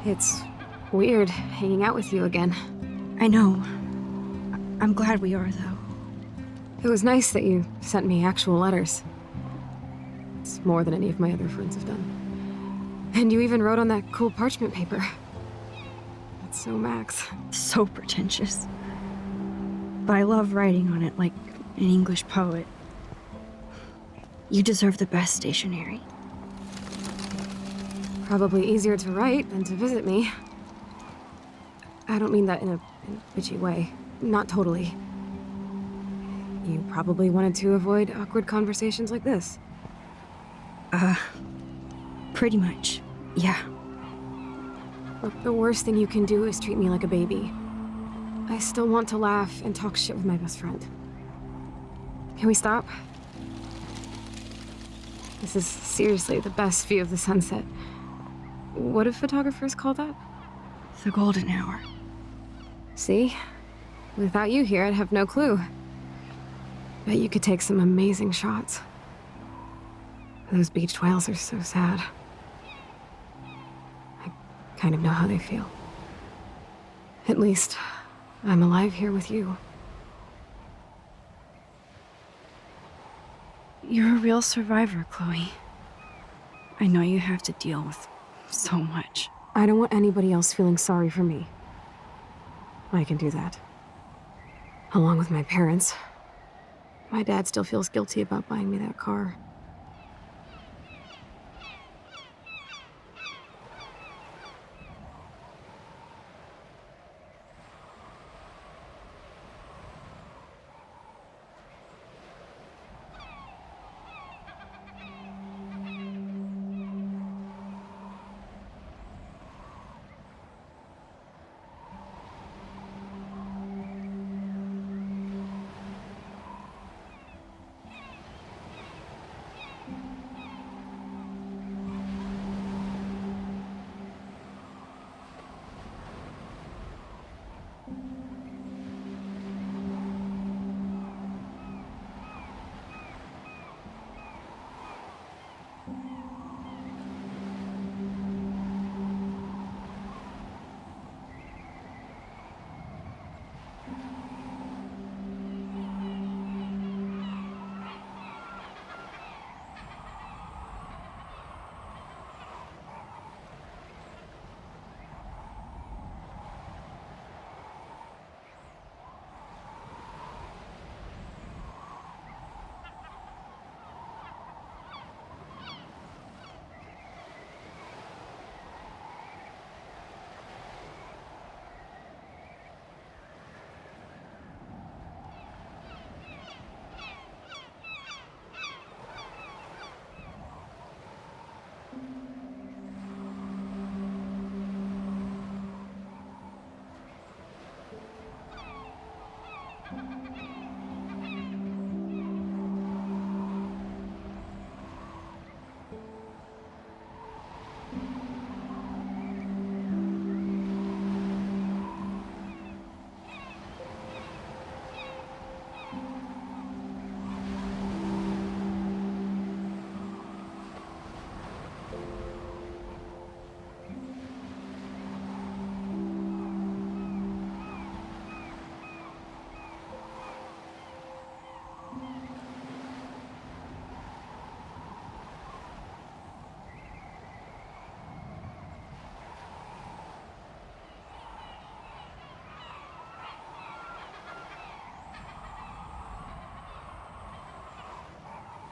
It's weird hanging out with you again.
I know. I'm glad we are, though.
It was nice that you sent me actual letters. It's more than any of my other friends have done. And you even wrote on that cool parchment paper. That's so Max.
So pretentious. But I love writing on it like an English poet. You deserve the best stationery.
Probably easier to write than to visit me. I don't mean that in a bitchy way. Not totally. You probably wanted to avoid awkward conversations like this.
Pretty much. Yeah.
Look, the worst thing you can do is treat me like a baby. I still want to laugh and talk shit with my best friend. Can we stop? This is seriously the best view of the sunset. What do photographers call that?
The golden hour.
See? Without you here, I'd have no clue. Bet you could take some amazing shots. Those beached whales are so sad. I kind of know how they feel. At least, I'm alive here with you.
You're a real survivor, Chloe. I know you have to deal with so much.
I don't want anybody else feeling sorry for me. I can do that. Along with my parents. My dad still feels guilty about buying me that car.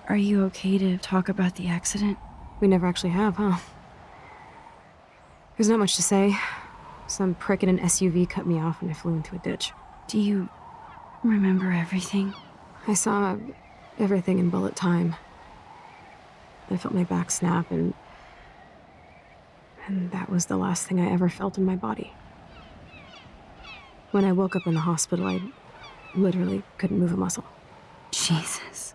Are you okay to talk about the accident?
We never actually have, huh? There's not much to say. Some prick in an SUV cut me off and I flew into a ditch.
Do you remember everything?
I saw everything in bullet time. I felt my back snap and that was the last thing I ever felt in my body. When I woke up in the hospital, I literally couldn't move a muscle.
Jesus.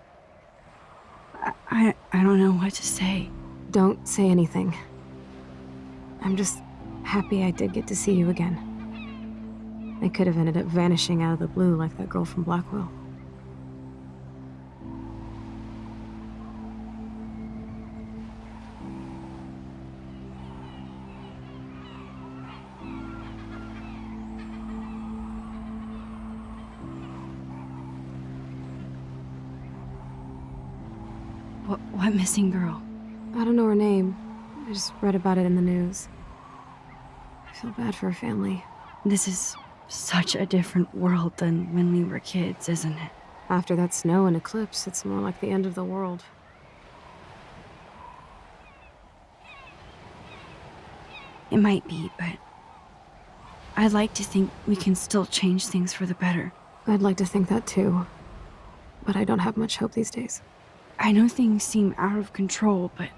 I don't know what to say.
Don't say anything. I'm just happy I did get to see you again. I could have ended up vanishing out of the blue like that girl from Blackwell.
What missing girl?
I don't know her name. I just read about it in the news. I feel bad for her family.
This is such a different world than when we were kids, isn't it?
After that snow and eclipse, it's more like the end of the world.
It might be, but I'd like to think we can still change things for the better.
I'd like to think that too. But I don't have much hope these days.
I know things seem out of control, but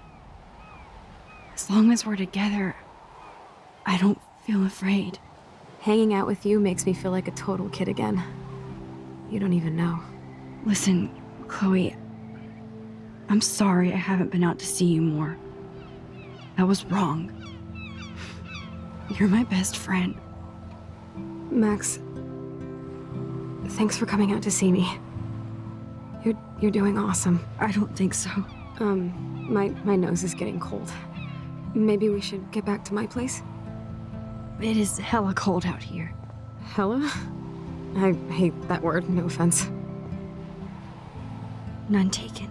as long as we're together, I don't feel afraid.
Hanging out with you makes me feel like a total kid again. You don't even know.
Listen, Chloe, I'm sorry I haven't been out to see you more. That was wrong. You're my best friend.
Max, thanks for coming out to see me. You're doing awesome.
I don't think so.
My nose is getting cold. Maybe we should get back to my place?
It is hella cold out here.
Hella? I hate that word, no offense.
None taken.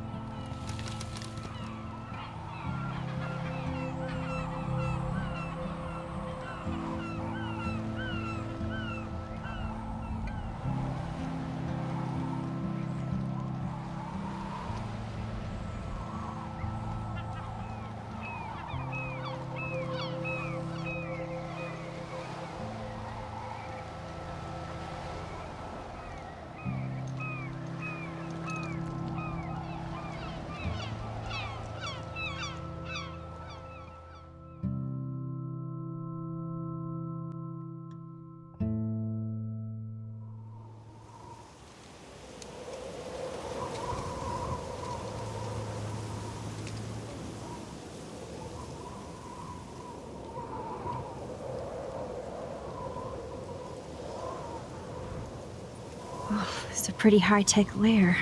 Oh, it's a pretty high-tech lair.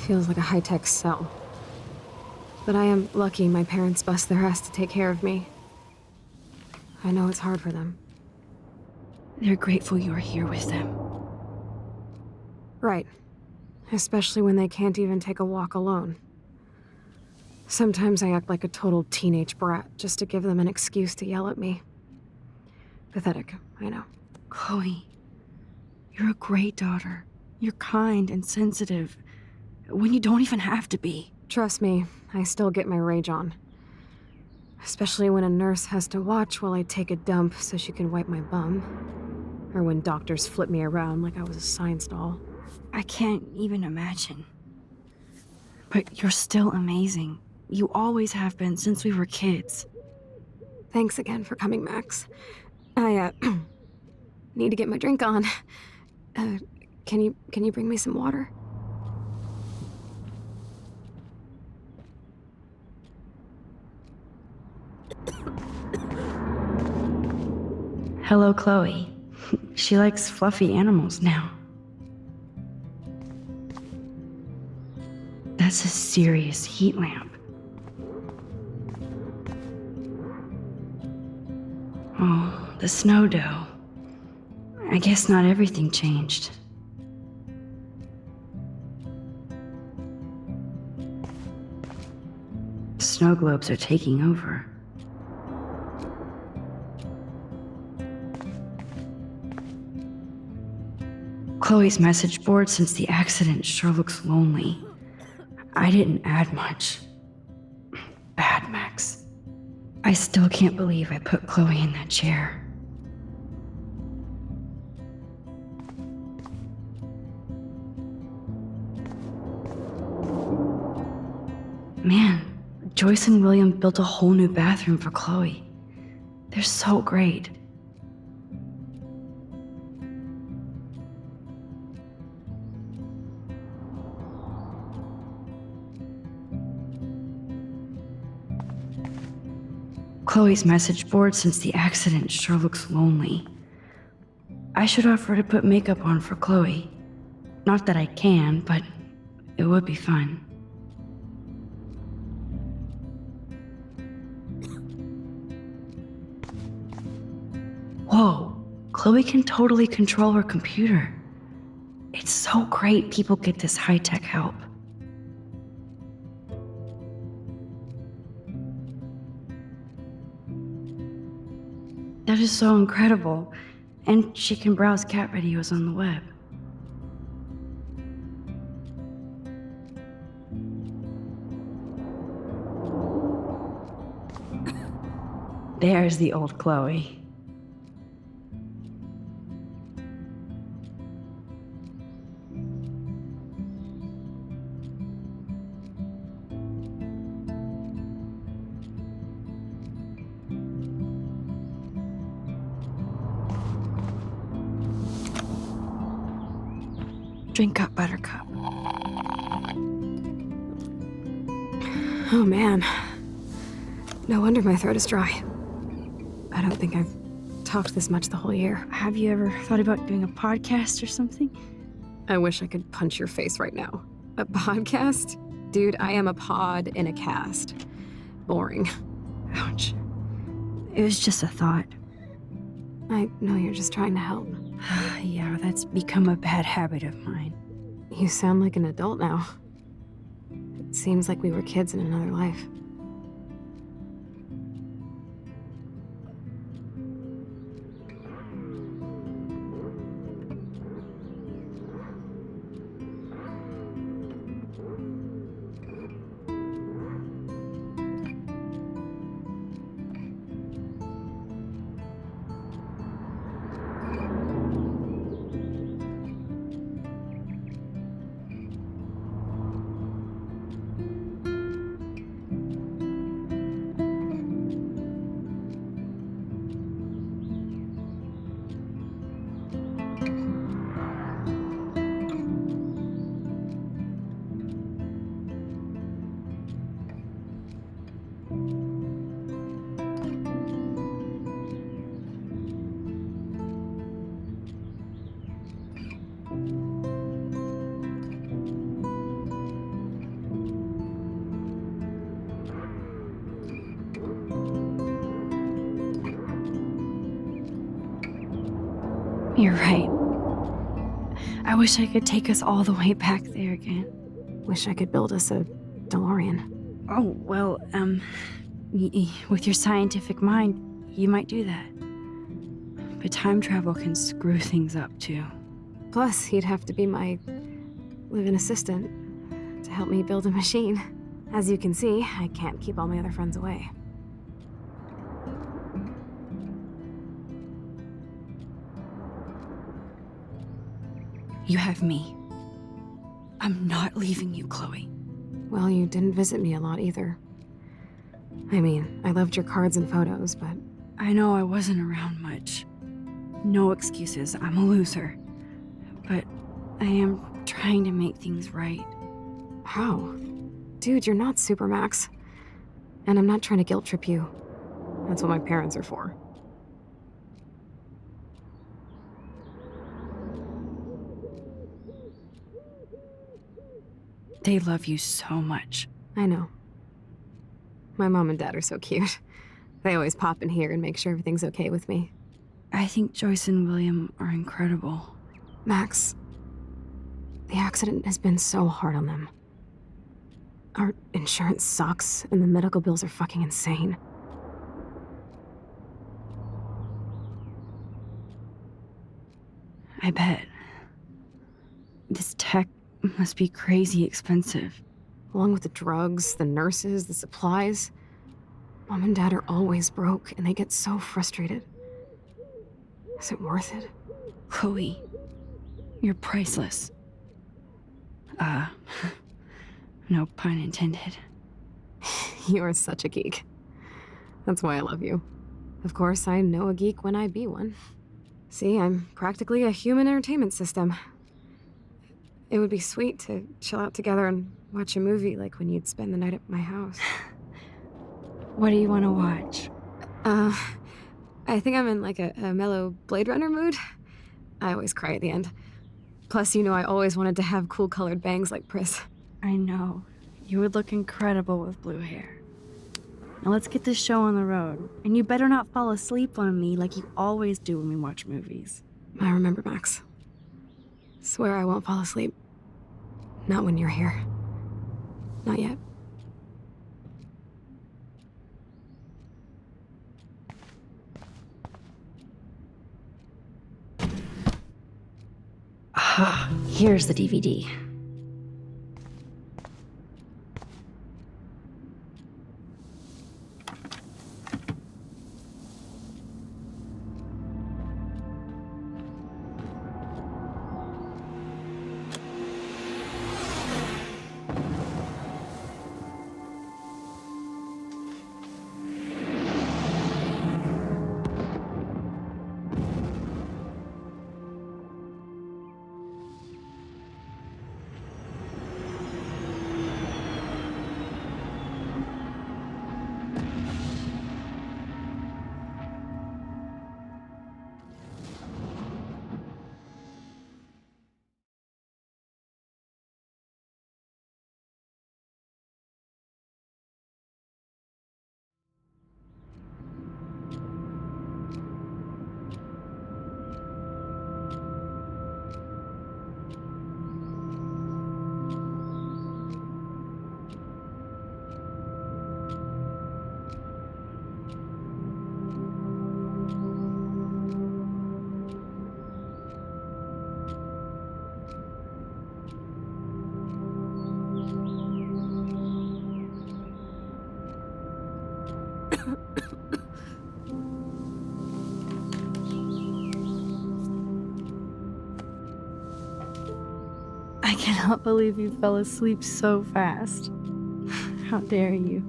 Feels like a high-tech cell. But I am lucky my parents bust their ass to take care of me. I know it's hard for them.
They're grateful you're here with them.
Right. Especially when they can't even take a walk alone. Sometimes I act like a total teenage brat just to give them an excuse to yell at me. Pathetic, I know.
Chloe, you're a great daughter. You're kind and sensitive when you don't even have to be.
Trust me, I still get my rage on. Especially when a nurse has to watch while I take a dump so she can wipe my bum. Or when doctors flip me around like I was a science doll.
I can't even imagine. But you're still amazing. You always have been since we were kids.
Thanks again for coming, Max. I, need to get my drink on. Can you bring me some water?
Hello, Chloe. She likes fluffy animals now. That's a serious heat lamp. Oh, the snow dough. I guess not everything changed. Snow globes are taking over. Chloe's message board since the accident sure looks lonely. I didn't add much. Bad, Max. I still can't believe I put Chloe in that chair. Man, Joyce and William built a whole new bathroom for Chloe. They're so great. Chloe's message board since the accident sure looks lonely. I should offer to put makeup on for Chloe. Not that I can, but it would be fun. Whoa, Chloe can totally control her computer. It's so great people get this high-tech help. That is so incredible. And she can browse cat videos on the web. There's the old Chloe. Drink up, Buttercup.
Oh man. No wonder my throat is dry. I don't think I've talked this much the whole year.
Have you ever thought about doing a podcast or something?
I wish I could punch your face right now. A podcast? Dude, I am a pod in a cast. Boring.
Ouch. It was just a thought.
I know you're just trying to help.
Yeah, that's become a bad habit of mine.
You sound like an adult now. It seems like we were kids in another life.
You're right. I wish I could take us all the way back there again.
Wish I could build us a DeLorean.
Oh, well, with your scientific mind, you might do that. But time travel can screw things up, too.
Plus, he'd have to be my live-in assistant to help me build a machine. As you can see, I can't keep all my other friends away.
You have me. I'm not leaving you, Chloe.
Well, you didn't visit me a lot either. I mean, I loved your cards and photos, but...
I know I wasn't around much. No excuses, I'm a loser. But I am trying to make things right.
How? Dude, you're not Supermax. And I'm not trying to guilt trip you. That's what my parents are for.
They love you so much.
I know. My mom and dad are so cute. They always pop in here and make sure everything's okay with me.
I think Joyce and William are incredible.
Max, the accident has been so hard on them. Our insurance sucks, and the medical bills are fucking insane.
I bet. This tech must be crazy expensive.
Along with the drugs, the nurses, the supplies. Mom and Dad are always broke, and they get so frustrated. Is it worth it?
Chloe, you're priceless. No pun intended.
You are such a geek. That's why I love you. Of course, I know a geek when I be one. See, I'm practically a human entertainment system. It would be sweet to chill out together and watch a movie like when you'd spend the night at my house.
What do you want to watch?
I think I'm in like a mellow Blade Runner mood. I always cry at the end. Plus, you know I always wanted to have cool colored bangs like Pris.
I know. You would look incredible with blue hair. Now let's get this show on the road. And you better not fall asleep on me like you always do when we watch movies.
I remember, Max. Swear I won't fall asleep. Not when you're here. Not yet.
Here's the DVD.
I cannot believe you fell asleep so fast. How dare you?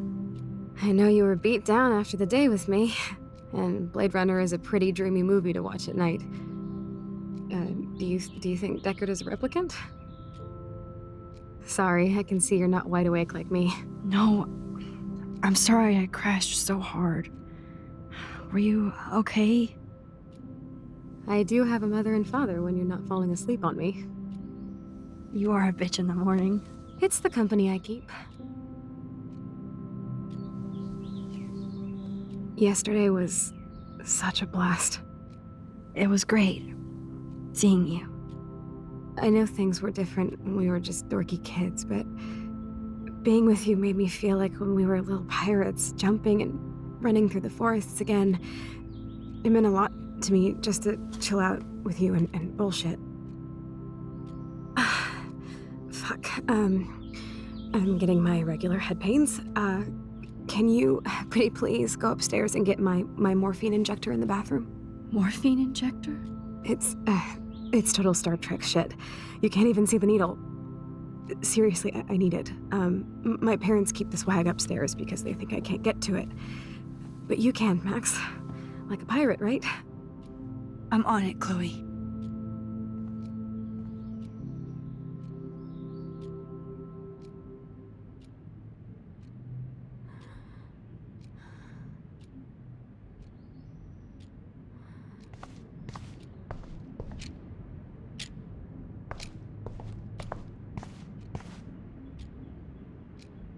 I know you were beat down after the day with me, and Blade Runner is a pretty dreamy movie to watch at night. Do you think Deckard is a replicant? Sorry, I can see you're not wide awake like me.
No, I'm sorry I crashed so hard. Were you okay?
I do have a mother and father when you're not falling asleep on me.
You are a bitch in the morning.
It's the company I keep. Yesterday was such a blast.
It was great seeing you.
I know things were different when we were just dorky kids, but being with you made me feel like when we were little pirates, jumping and running through the forests again. It meant a lot to me just to chill out with you and bullshit. Fuck. I'm getting my regular head pains. Can you, pretty please, go upstairs and get my morphine injector in the bathroom?
Morphine injector?
It's total Star Trek shit. You can't even see the needle. Seriously, I need it. My parents keep the swag upstairs because they think I can't get to it. But you can, Max. Like a pirate, right?
I'm on it, Chloe.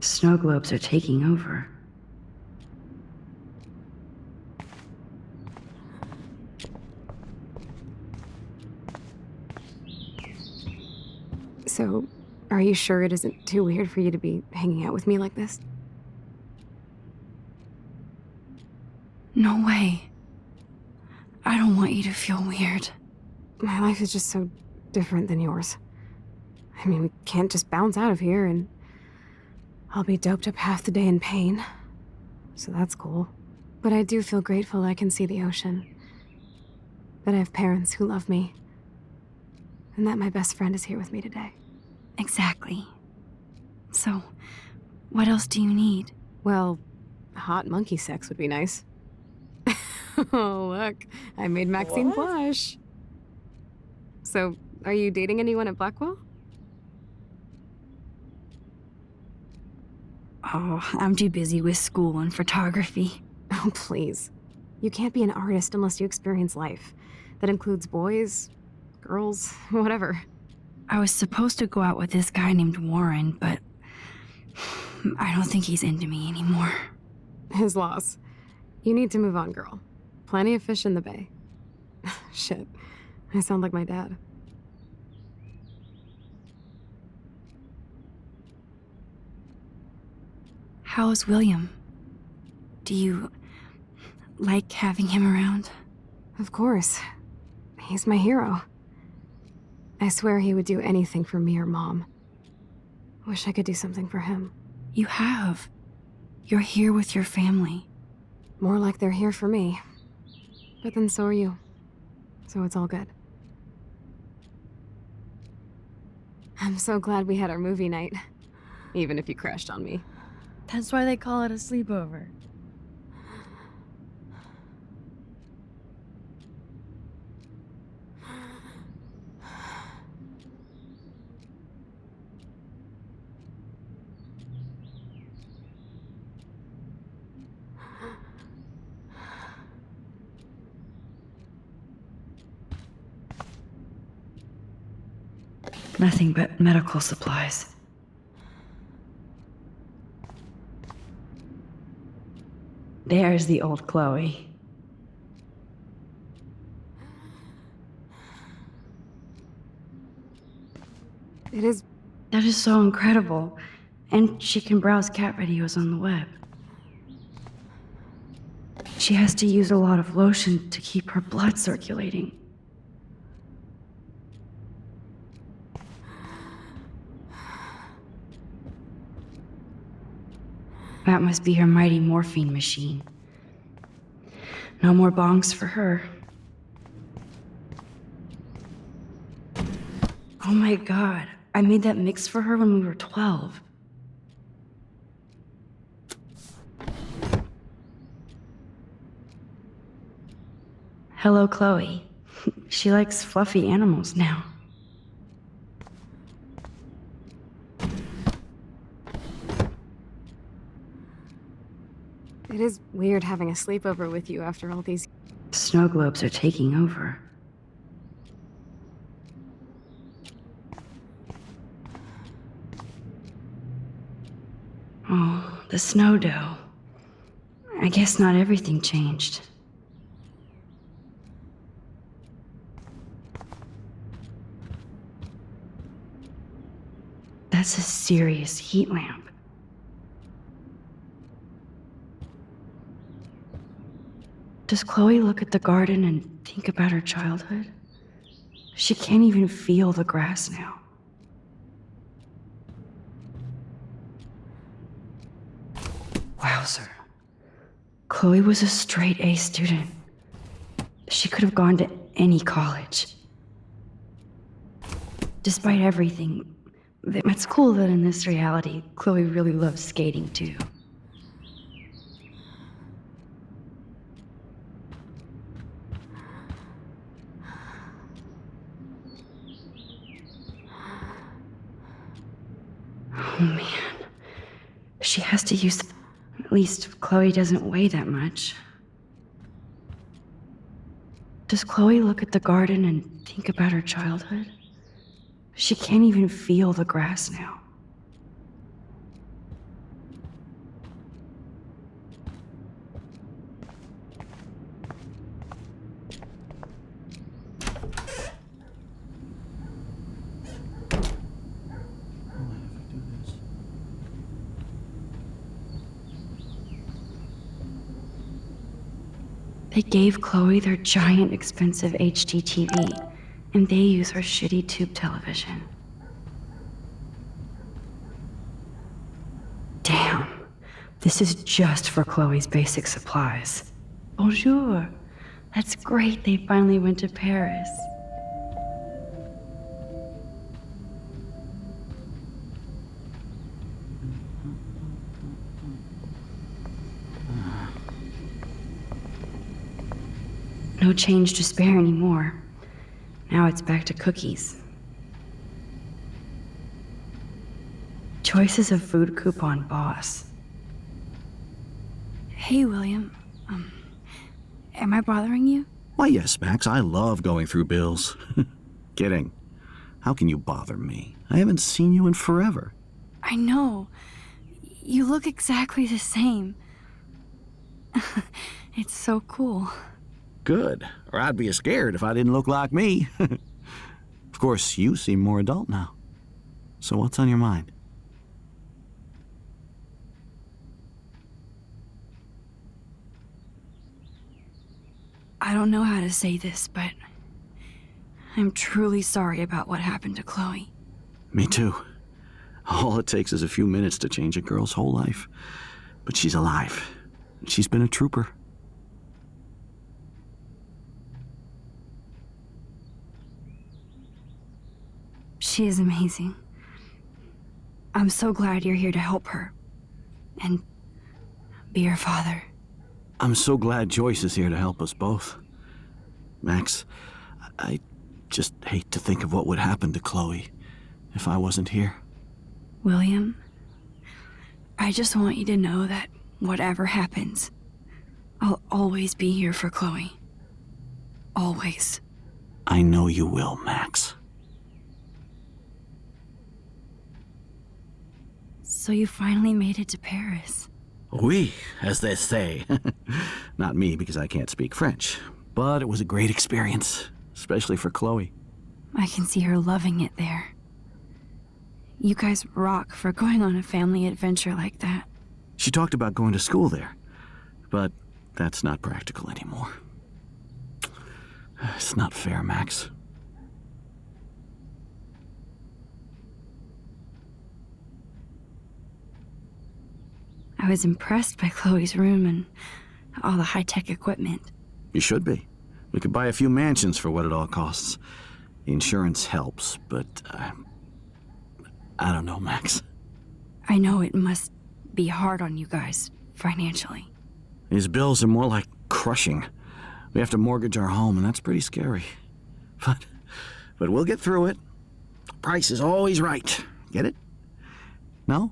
Snow globes are taking over.
So, are you sure it isn't too weird for you to be hanging out with me like this?
No way. I don't want you to feel weird.
My life is just so different than yours. I mean, we can't just bounce out of here and I'll be doped up half the day in pain. So that's cool. But I do feel grateful I can see the ocean. That I have parents who love me. And that my best friend is here with me today.
Exactly. So, what else do you need?
Well, hot monkey sex would be nice. Oh, look. I made Maxine blush. So, are you dating anyone at Blackwell?
Oh, I'm too busy with school and photography.
Oh, please. You can't be an artist unless you experience life. That includes boys, girls, whatever.
I was supposed to go out with this guy named Warren, but I don't think he's into me anymore.
His loss. You need to move on, girl. Plenty of fish in the bay. Shit. I sound like my dad.
How's William? Do you like having him around?
Of course. He's my hero. I swear he would do anything for me or Mom. Wish I could do something for him.
You have. You're here with your family.
More like they're here for me. But then so are you. So it's all good. I'm so glad we had our movie night. Even if you crashed on me.
That's why they call it a sleepover.
Nothing but medical supplies. There's the old Chloe.
It is...
That is so incredible. And she can browse cat videos on the web. She has to use a lot of lotion to keep her blood circulating. That must be her mighty morphine machine. No more bongs for her. Oh my god, I made that mix for her when we were 12. Hello, Chloe. She likes fluffy animals now.
It is weird having a sleepover with you after all these...
Snow globes are taking over. Oh, the snow dough. I guess not everything changed. That's a serious heat lamp. Does Chloe look at the garden and think about her childhood? She can't even feel the grass now. Wowzer. Chloe was a straight A student. She could have gone to any college. Despite everything, it's cool that in this reality, Chloe really loves skating too. Oh man. She has to use... At least Chloe doesn't weigh that much. Does Chloe look at the garden and think about her childhood? She can't even feel the grass now. They gave Chloe their giant, expensive HDTV, and they use her shitty tube television. Damn. This is just for Chloe's basic supplies. Bonjour. That's great they finally went to Paris. No change to spare anymore. Now it's back to cookies. Choices of food coupon boss. Hey, William. Am I bothering you?
Why, yes, Max. I love going through bills. Kidding. How can you bother me? I haven't seen you in forever.
I know. You look exactly the same. It's so cool.
Good. Or I'd be scared if I didn't look like me. Of course, you seem more adult now. So what's on your mind?
I don't know how to say this, but I'm truly sorry about what happened to Chloe.
Me too. All it takes is a few minutes to change a girl's whole life. But she's alive. She's been a trooper.
She is amazing. I'm so glad you're here to help her. And be her father.
I'm so glad Joyce is here to help us both. Max, I just hate to think of what would happen to Chloe if I wasn't here.
William, I just want you to know that whatever happens, I'll always be here for Chloe. Always.
I know you will, Max.
So you finally made it to Paris.
Oui, as they say. Not me, because I can't speak French. But it was a great experience, especially for Chloe.
I can see her loving it there. You guys rock for going on a family adventure like that.
She talked about going to school there, but that's not practical anymore. It's not fair, Max.
I was impressed by Chloe's room and all the high-tech equipment.
You should be. We could buy a few mansions for what it all costs. The insurance helps, but I don't know, Max.
I know it must be hard on you guys, financially.
These bills are more like crushing. We have to mortgage our home, and that's pretty scary. But we'll get through it. Price is always right. Get it? No?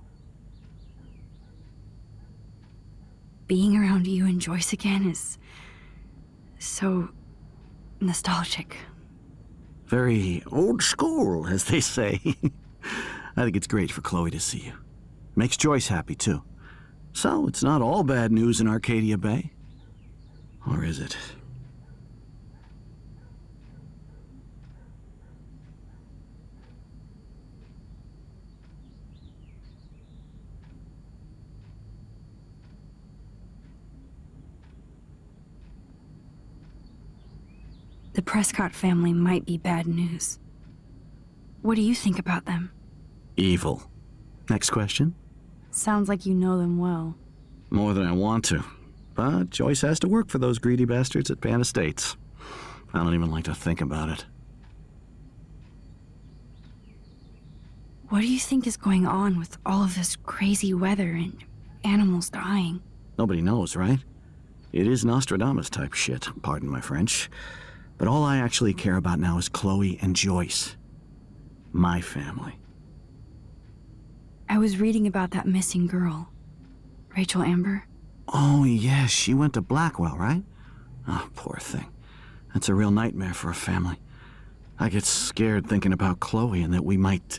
Being around you and Joyce again is so nostalgic.
Very old school, as they say. I think it's great for Chloe to see you. Makes Joyce happy, too. So, it's not all bad news in Arcadia Bay. Or is it?
The Prescott family might be bad news. What do you think about them?
Evil. Next question?
Sounds like you know them well.
More than I want to. But Joyce has to work for those greedy bastards at Pan Estates. I don't even like to think about it.
What do you think is going on with all of this crazy weather and animals dying?
Nobody knows, right? It is Nostradamus type shit, pardon my French. But all I actually care about now is Chloe and Joyce. My family.
I was reading about that missing girl, Rachel Amber.
Oh, yes, she went to Blackwell, right? Oh, poor thing. That's a real nightmare for a family. I get scared thinking about Chloe and that we might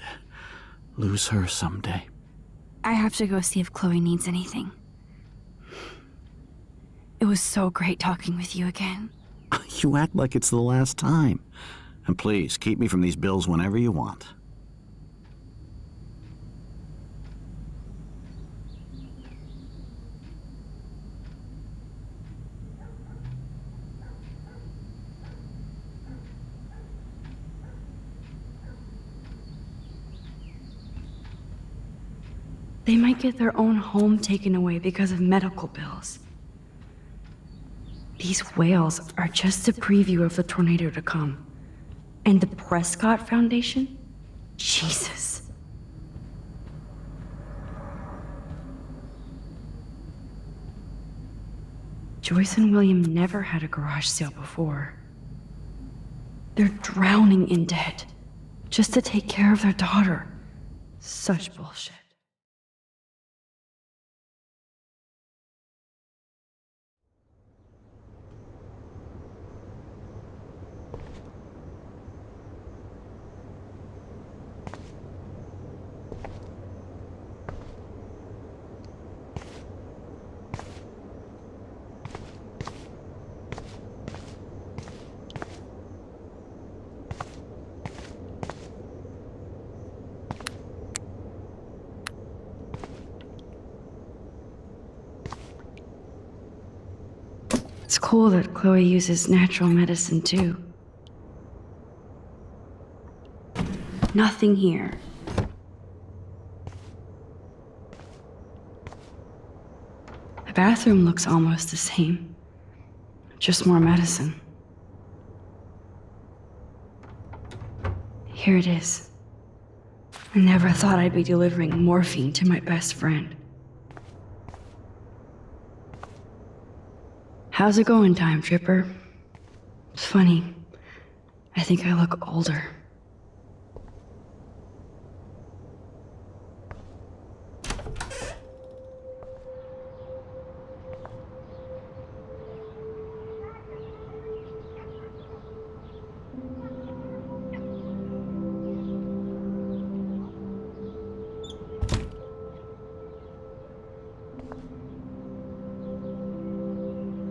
lose her someday.
I have to go see if Chloe needs anything. It was so great talking with you again.
You act like it's the last time. And please, keep me from these bills whenever you want.
They might get their own home taken away because of medical bills. These whales are just a preview of the tornado to come. And the Prescott Foundation? Jesus. Joyce and William never had a garage sale before. They're drowning in debt just to take care of their daughter. Such bullshit. It's cool that Chloe uses natural medicine too. Nothing here. The bathroom looks almost the same. Just more medicine. Here it is. I never thought I'd be delivering morphine to my best friend. How's it going, Time Tripper? It's funny. I think I look older.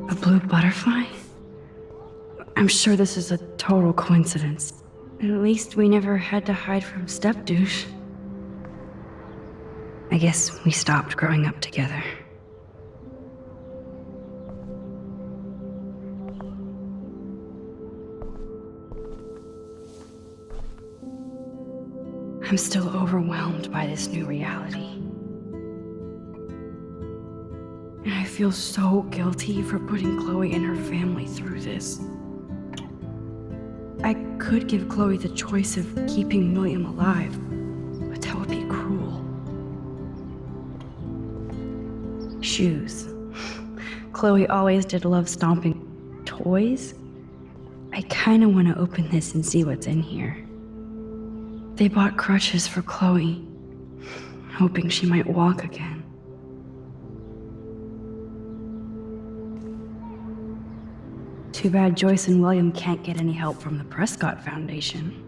A blue butterfly? I'm sure this is a total coincidence. At least we never had to hide from Step Douche. I guess we stopped growing up together. I'm still overwhelmed by this new reality. And I feel so guilty for putting Chloe and her family through this. I could give Chloe the choice of keeping William alive, but that would be cruel. Shoes. Chloe always did love stomping toys. I kinda wanna open this and see what's in here. They bought crutches for Chloe, hoping she might walk again. Too bad Joyce and William can't get any help from the Prescott Foundation.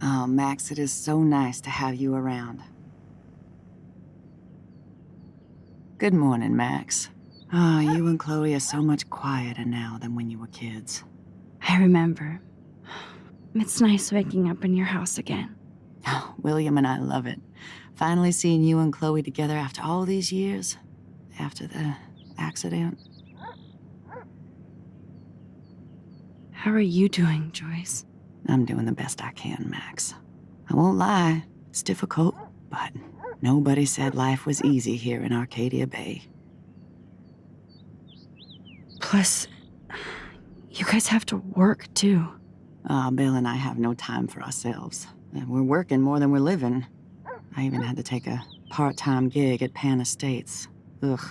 Oh, Max, it is so nice to have you around. Good morning, Max. Oh, you and Chloe are so much quieter now than when you were kids.
I remember. It's nice waking up in your house again.
Oh, William and I love it. Finally seeing you and Chloe together after all these years. After the accident.
How are you doing, Joyce?
I'm doing the best I can, Max. I won't lie, it's difficult, but nobody said life was easy here in Arcadia Bay.
Plus, you guys have to work, too.
Bill and I have no time for ourselves. We're working more than we're living. I even had to take a part-time gig at Pan Estates. Ugh.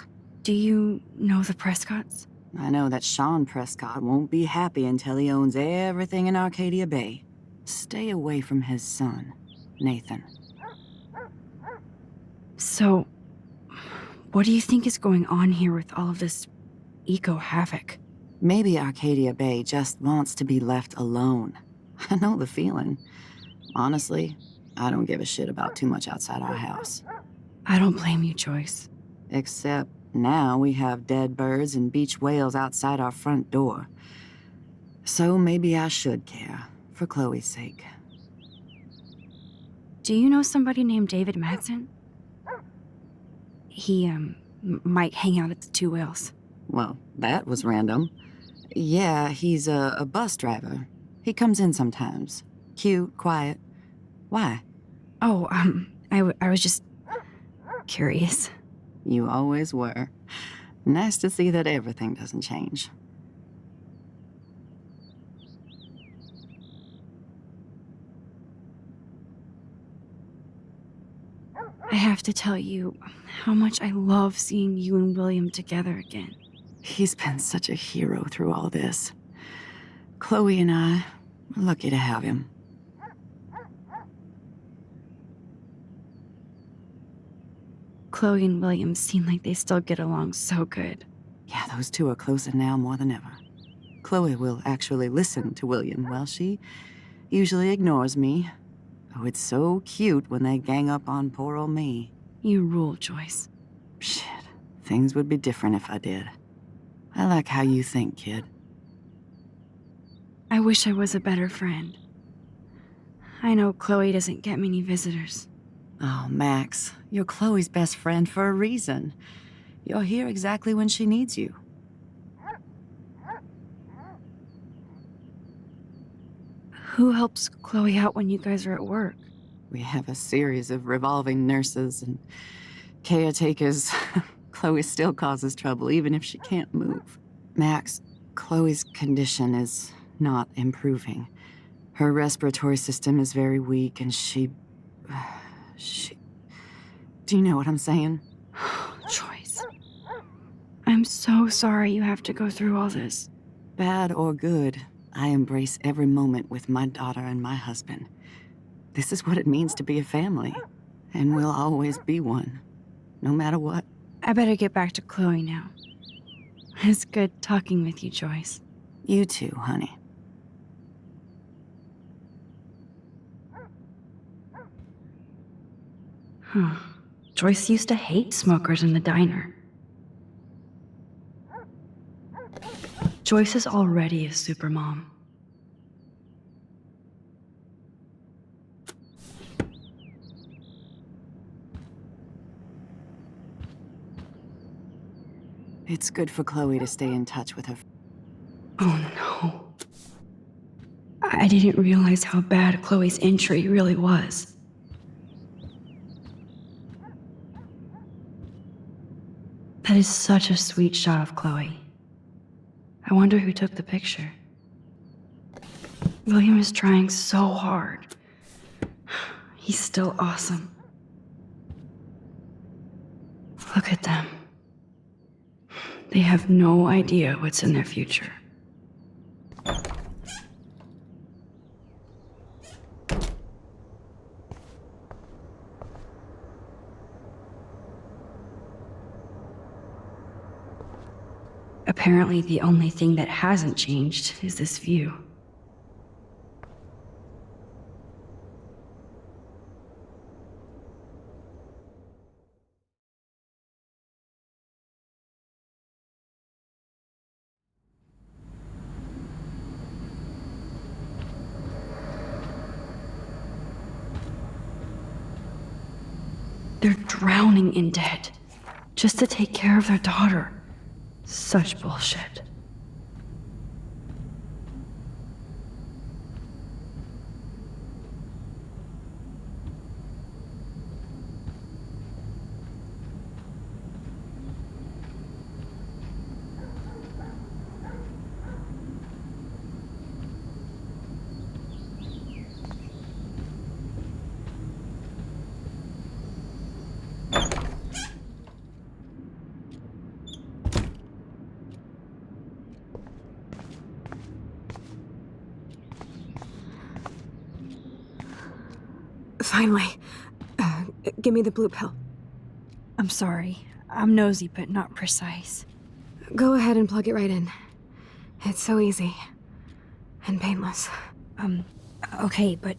Do you know the Prescotts?
I know that Sean Prescott won't be happy until he owns everything in Arcadia Bay. Stay away from his son, Nathan.
So, what do you think is going on here with all of this eco-havoc?
Maybe Arcadia Bay just wants to be left alone. I know the feeling. Honestly, I don't give a shit about too much outside our house.
I don't blame you, Joyce.
Except now we have dead birds and beach whales outside our front door. So maybe I should care, for Chloe's sake.
Do you know somebody named David Madsen? He, might hang out at the Two Whales.
Well, that was random. Yeah, he's a bus driver. He comes in sometimes. Cute, quiet. Why?
Oh, I was just curious.
You always were. Nice to see that everything doesn't change.
I have to tell you how much I love seeing you and William together again.
He's been such a hero through all this. Chloe and I are lucky to have him.
Chloe and William seem like they still get along so good.
Yeah, those two are closer now more than ever. Chloe will actually listen to William while she usually ignores me. Oh, it's so cute when they gang up on poor old me.
You rule, Joyce.
Shit, things would be different if I did. I like how you think, kid.
I wish I was a better friend. I know Chloe doesn't get many visitors.
Oh, Max, you're Chloe's best friend for a reason. You're here exactly when she needs you.
Who helps Chloe out when you guys are at work?
We have a series of revolving nurses and caretakers. Chloe still causes trouble, even if she can't move. Max, Chloe's condition is not improving. Her respiratory system is very weak, and she... Do you know what I'm saying?
Joyce. I'm so sorry you have to go through all this.
Bad or good, I embrace every moment with my daughter and my husband. This is what it means to be a family, and we'll always be one, no matter what.
I better get back to Chloe now. It's good talking with you, Joyce.
You too, honey.
Huh. Joyce used to hate smokers in the diner. Joyce is already a supermom.
It's good for Chloe to stay in touch with her.
Oh no. I didn't realize how bad Chloe's injury really was. That is such a sweet shot of Chloe. I wonder who took the picture. William is trying so hard. He's still awesome. Look at them. They have no idea what's in their future. Apparently, the only thing that hasn't changed is this view. They're drowning in debt just to take care of their daughter. Such bullshit.
Finally. Give me the blue pill.
I'm sorry. I'm nosy, but not precise.
Go ahead and plug it right in. It's so easy. And painless.
Okay, but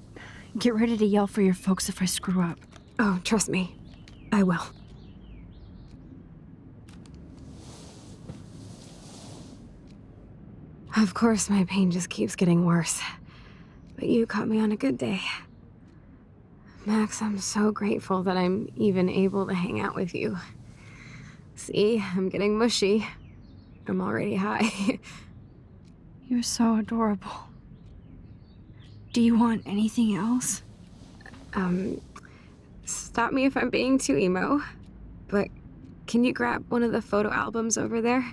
get ready to yell for your folks if I screw up.
Oh, trust me. I will. Of course, my pain just keeps getting worse. But you caught me on a good day. Max, I'm so grateful that I'm even able to hang out with you. See, I'm getting mushy. I'm already high.
You're so adorable. Do you want anything else?
Stop me if I'm being too emo, but can you grab one of the photo albums over there?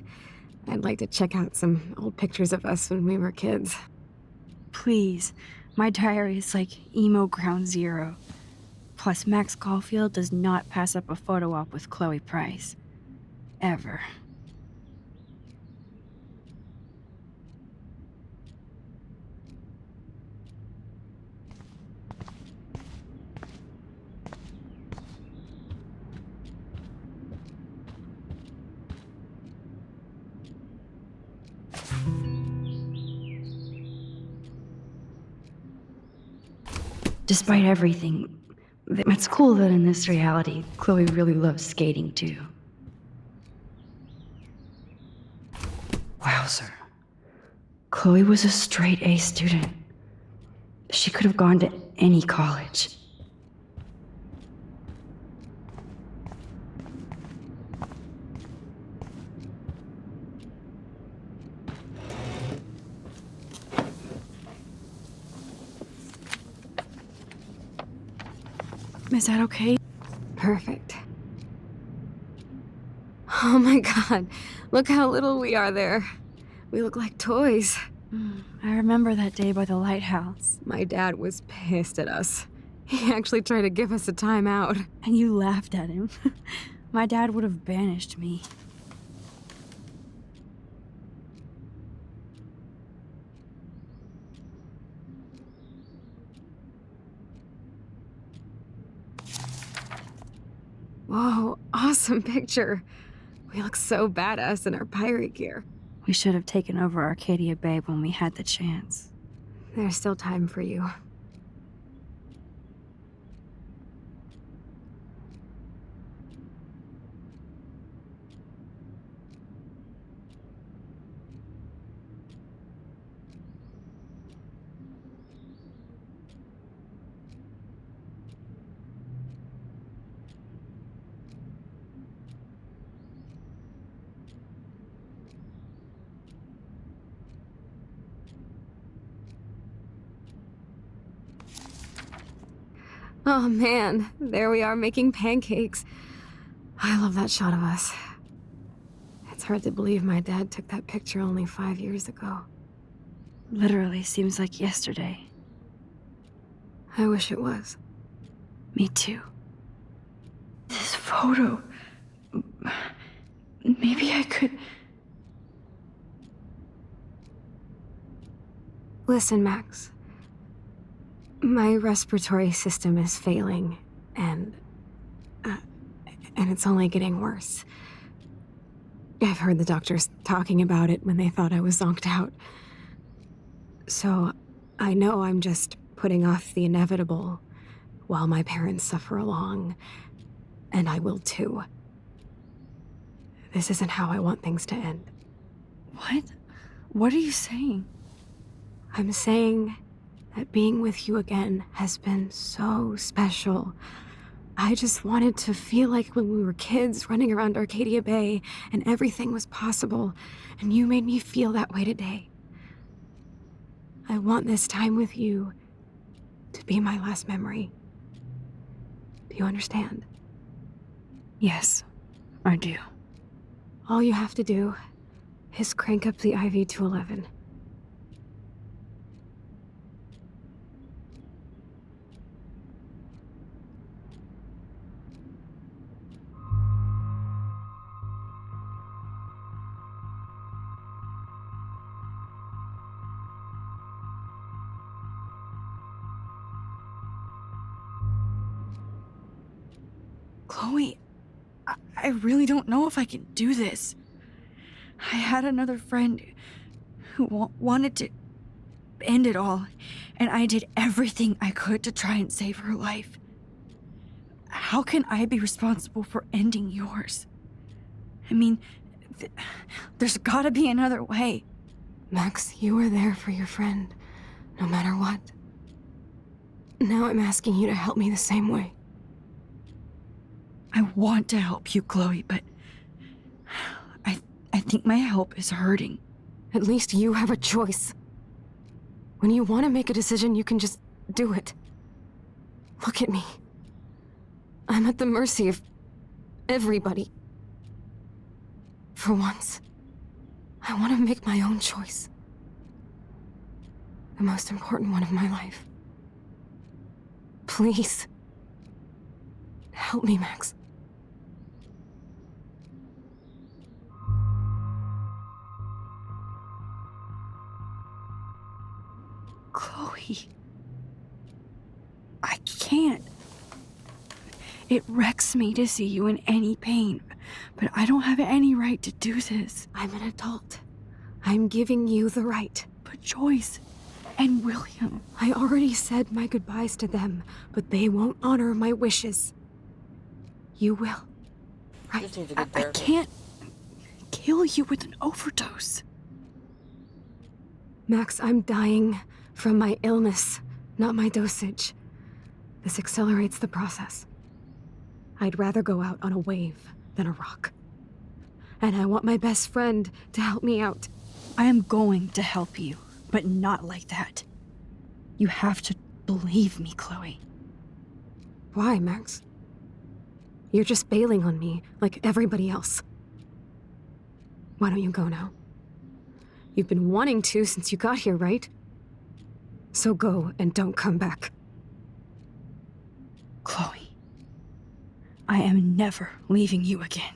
I'd like to check out some old pictures of us when we were kids.
Please. My diary is like emo ground zero. Plus, Max Caulfield does not pass up a photo op with Chloe Price. Ever. Despite everything, it's cool that in this reality, Chloe really loves skating too. Wowzer. Chloe was a straight A student. She could have gone to any college.
Is that okay?
Perfect. Oh my god, look how little we are there. We look like toys.
I remember that day by the lighthouse.
My dad was pissed at us. He actually tried to give us a timeout.
And you laughed at him. My dad would have banished me.
Whoa, awesome picture. We look so badass in our pirate gear.
We should have taken over Arcadia Bay when we had the chance.
There's still time for you. Oh man, there we are making pancakes. I love that shot of us. It's hard to believe my dad took that picture only 5 years ago.
Literally seems like yesterday.
I wish it was.
Me too.
This photo. Maybe I could.
Listen, Max. My respiratory system is failing, and it's only getting worse. I've heard the doctors talking about it when they thought I was zonked out. So I know I'm just putting off the inevitable while my parents suffer along, and I will too. This isn't how I want things to end.
What? What are you saying?
I'm saying that being with you again has been so special. I just wanted to feel like when we were kids running around Arcadia Bay and everything was possible, and you made me feel that way today. I want this time with you to be my last memory. Do you understand?
Yes, I do.
All you have to do is crank up the IV to 11.
Chloe, I really don't know if I can do this. I had another friend who wanted to end it all, and I did everything I could to try and save her life. How can I be responsible for ending yours? I mean, there's gotta be another way.
Max, you were there for your friend, no matter what. Now I'm asking you to help me the same way.
I want to help you, Chloe, but I think my help is hurting.
At least you have a choice. When you want to make a decision, you can just do it. Look at me. I'm at the mercy of everybody. For once, I want to make my own choice. The most important one of my life. Please. Help me, Max.
Chloe. I can't. It wrecks me to see you in any pain, but I don't have any right to do this.
I'm an adult. I'm giving you the right.
But Joyce and William...
I already said my goodbyes to them, but they won't honor my wishes. You will. Right?
I can't kill you with an overdose.
Max, I'm dying from my illness, Not my dosage. This accelerates the process. I'd rather go out on a wave than a rock. And I want my best friend to help me out.
I am going to help you, but not like that. You have to believe me, Chloe.
Why, Max? You're just bailing on me like everybody else. Why don't you go now? You've been wanting to since you got here, right? So go and don't come back.
Chloe, I am never leaving you again.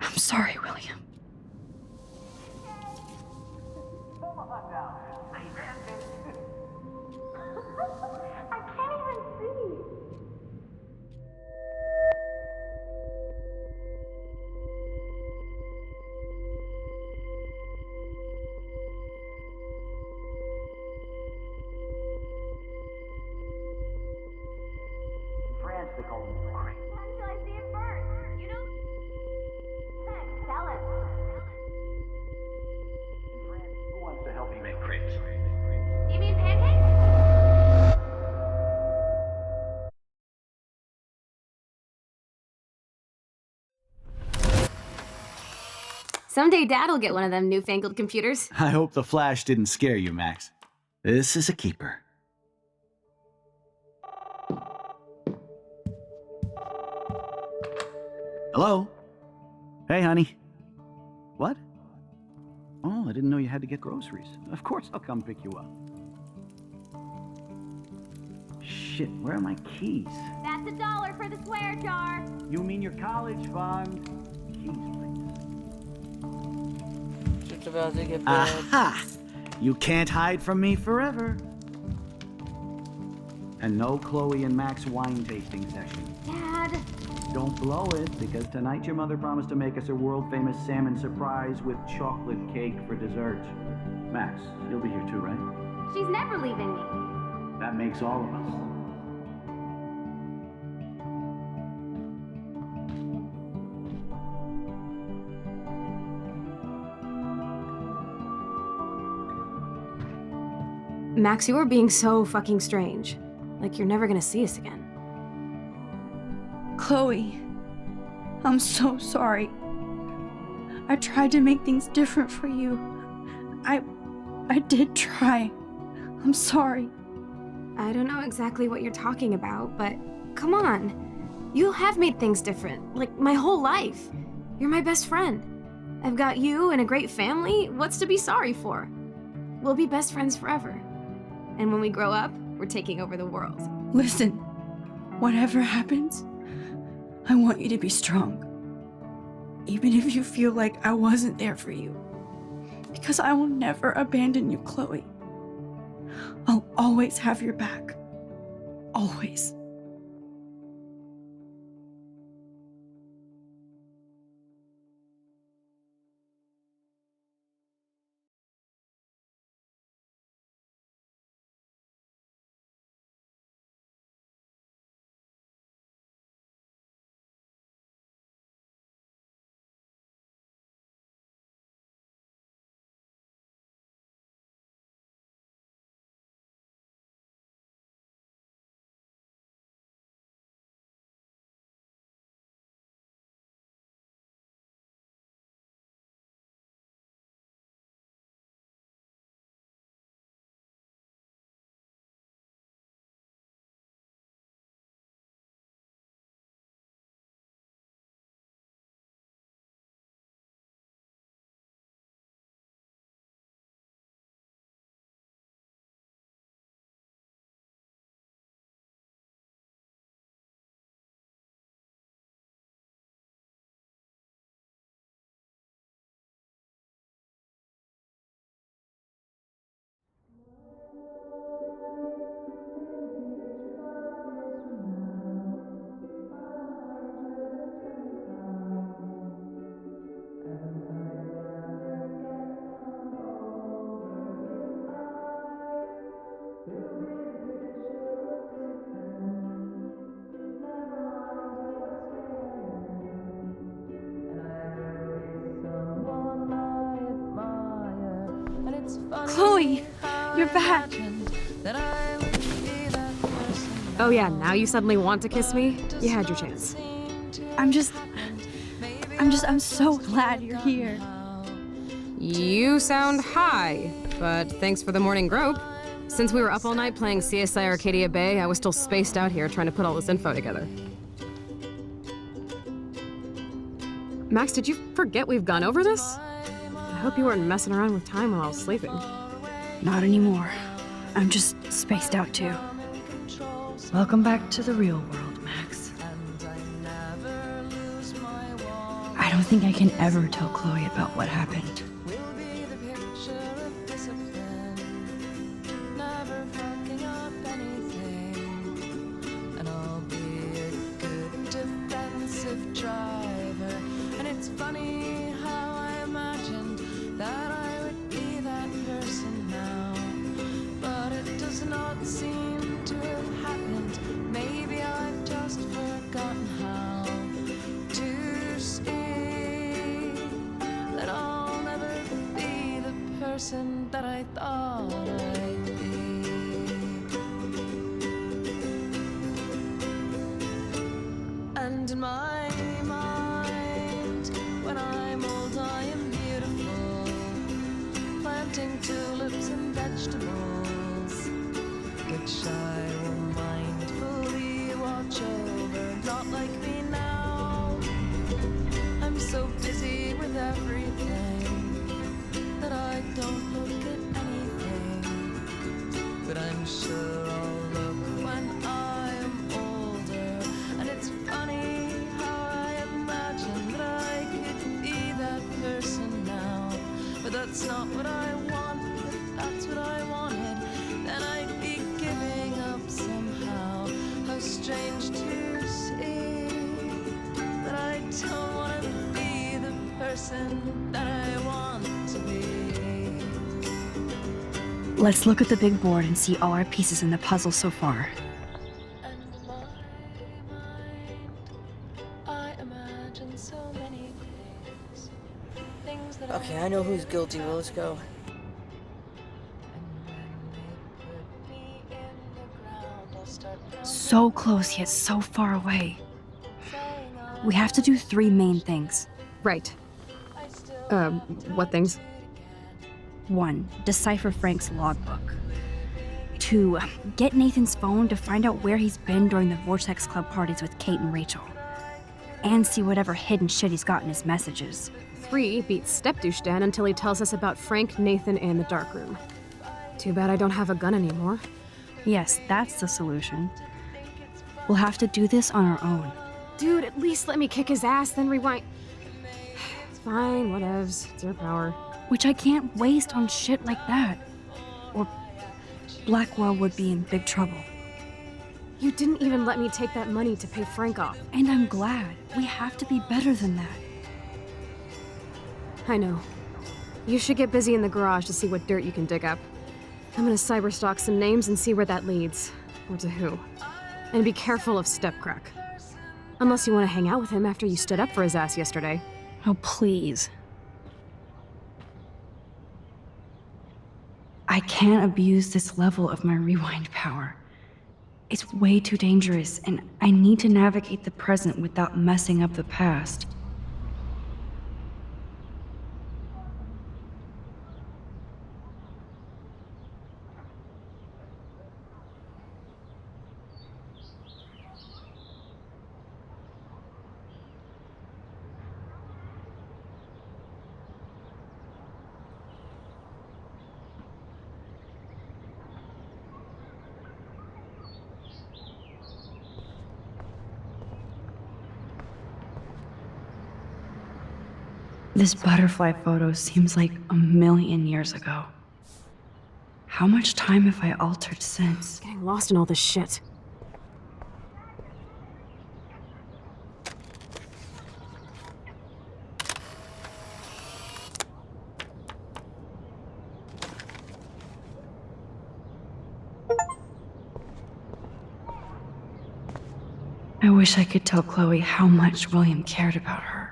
I'm sorry, William.
I can't even see.
In France, they call them crepes.
Not until I see it first. You know? Heck, tell us.
In France, who wants to help me make crepes?
You mean pancakes?
Someday Dad'll get one of them newfangled computers.
I hope the flash didn't scare you, Max. This is a keeper. Hello? Hey, honey. What? Oh, I didn't know you had to get groceries. Of course I'll come pick you up. Shit, where are my keys?
That's $1 for the swear jar.
You mean your college fund? Keys, please.
It's about to get bad.
Aha! You can't hide from me forever. And no Chloe and Max wine tasting session.
Dad.
Don't blow it, because tonight your mother promised to make us a world-famous salmon surprise with chocolate cake for dessert. Max, you'll be here too, right?
She's never leaving me.
That makes all of us.
Max, you are being so fucking strange. Like you're never gonna see us again.
Chloe, I'm so sorry. I tried to make things different for you. I did try. I'm sorry.
I don't know exactly what you're talking about, but come on. You have made things different, like my whole life. You're my best friend. I've got you and a great family. What's to be sorry for? We'll be best friends forever. And when we grow up, we're taking over the world.
Listen, whatever happens, I want you to be strong. Even if you feel like I wasn't there for you. Because I will never abandon you, Chloe. I'll always have your back. Always. Chloe, you're back.
Oh yeah, now you suddenly want to kiss me? You had your chance.
I'm so glad you're here.
You sound high, but thanks for the morning grope. Since we were up all night playing CSI Arcadia Bay, I was still spaced out here trying to put all this info together. Max, did you forget we've gone over this? I hope you weren't messing around with time while I was sleeping.
Not anymore. I'm just spaced out too. Welcome back to the real world, Max. I don't think I can ever tell Chloe about what happened.
That I thought I'd be. And in my mind, when I'm old, I am beautiful, planting tulips and vegetables, which I will mindfully watch over. Not like me now. I'm so busy with everything that I don't look at anything, but I'm sure I'll look when I am older. And it's funny how I imagine that I could be that person now, but that's not what I want. If that's what I wanted, then I'd be giving up somehow. How strange to see that I don't want to be the person that I want to be.
Let's look at the big board and see all our pieces in the puzzle so far.
Okay, I know who's guilty. Well, let's go.
So close yet so far away. We have to do 3 main things.
Right. What things?
1. Decipher Frank's logbook. 2. Get Nathan's phone to find out where he's been during the Vortex Club parties with Kate and Rachel. And see whatever hidden shit he's got in his messages.
3. Beat Step-Douche Dan until he tells us about Frank, Nathan, and the dark room. Too bad I don't have a gun anymore.
Yes, that's the solution. We'll have to do this on our own.
Dude, at least let me kick his ass, then rewind. It's fine, whatevs. It's your power.
Which I can't waste on shit like that. Or Blackwell would be in big trouble.
You didn't even let me take that money to pay Frank off.
And I'm glad. We have to be better than that.
I know. You should get busy in the garage to see what dirt you can dig up. I'm gonna cyberstalk some names and see where that leads. Or to who. And be careful of Stepcrack. Unless you want to hang out with him after you stood up for his ass yesterday.
Oh, please. I can't abuse this level of my rewind power. It's way too dangerous, and I need to navigate the present without messing up the past. This butterfly photo seems like 1,000,000 years ago. How much time have I altered since?
Getting lost in all this shit.
I wish I could tell Chloe how much William cared about her.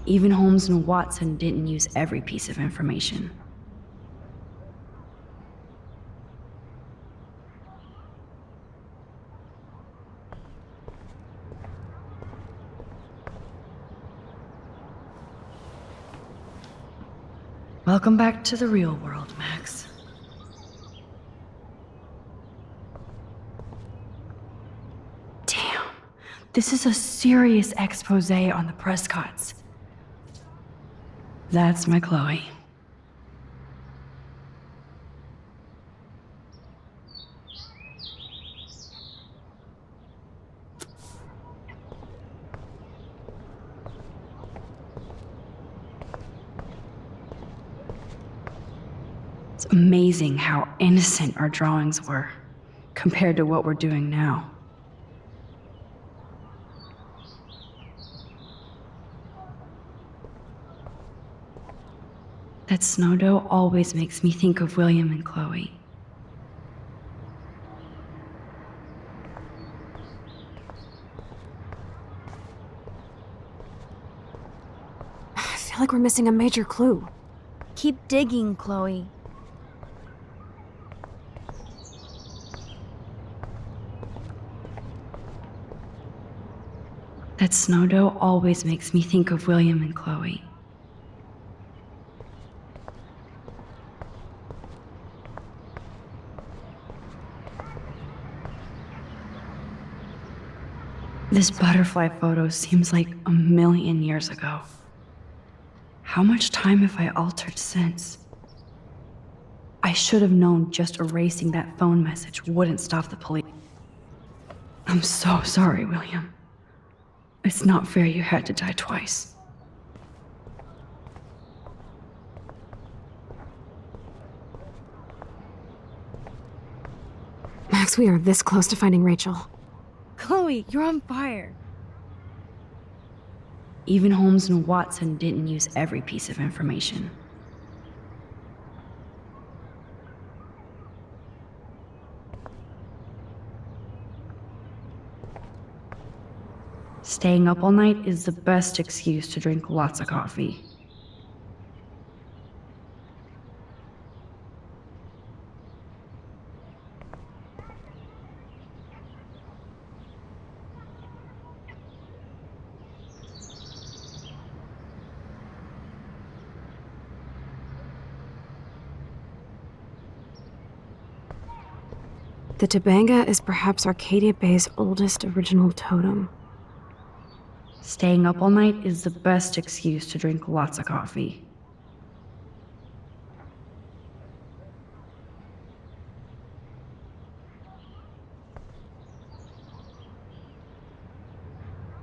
Even Holmes and Watson didn't use every piece of information. Welcome back to the real world, Max. Damn, this is a serious expose on the Prescotts. That's my Chloe. It's amazing how innocent our drawings were compared to what we're doing now. That snow dough always makes me think of William and Chloe.
I feel like we're missing a major clue.
Keep digging, Chloe.
That snow dough always makes me think of William and Chloe. This butterfly photo seems like a million years ago. How much time have I altered since? I should have known just erasing that phone message wouldn't stop the police. I'm so sorry, William. It's not fair you had to die twice.
Max, we are this close to finding Rachel.
Chloe, you're on fire.
Even Holmes and Watson didn't use every piece of information. Staying up all night is the best excuse to drink lots of coffee.
The Tobanga is perhaps Arcadia Bay's oldest original totem.
Staying up all night is the best excuse to drink lots of coffee.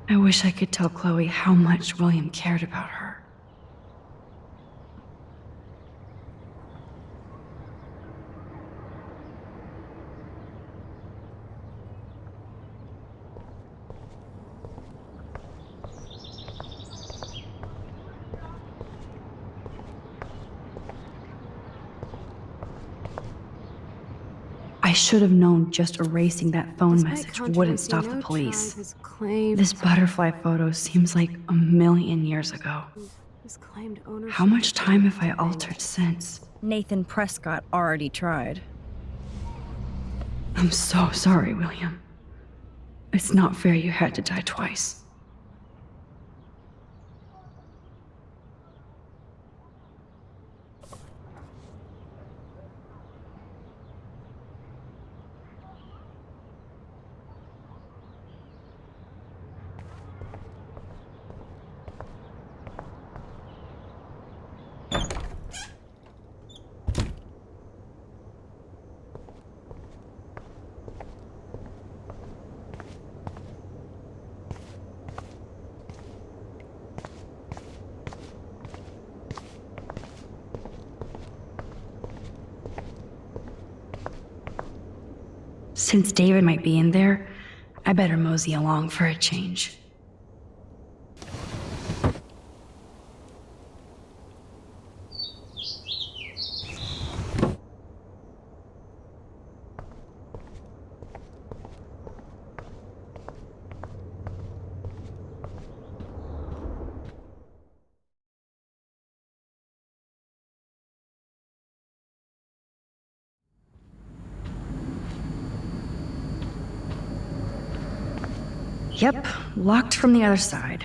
I wish I could tell Chloe how much William cared about her. I should have known just erasing that phone message wouldn't stop the police. This butterfly photo seems like a million years ago. How much time have I altered since?
Nathan Prescott already tried.
I'm so sorry, William. It's not fair you had to die twice. Since David might be in there, I better mosey along for a change. Yep, locked from the other side.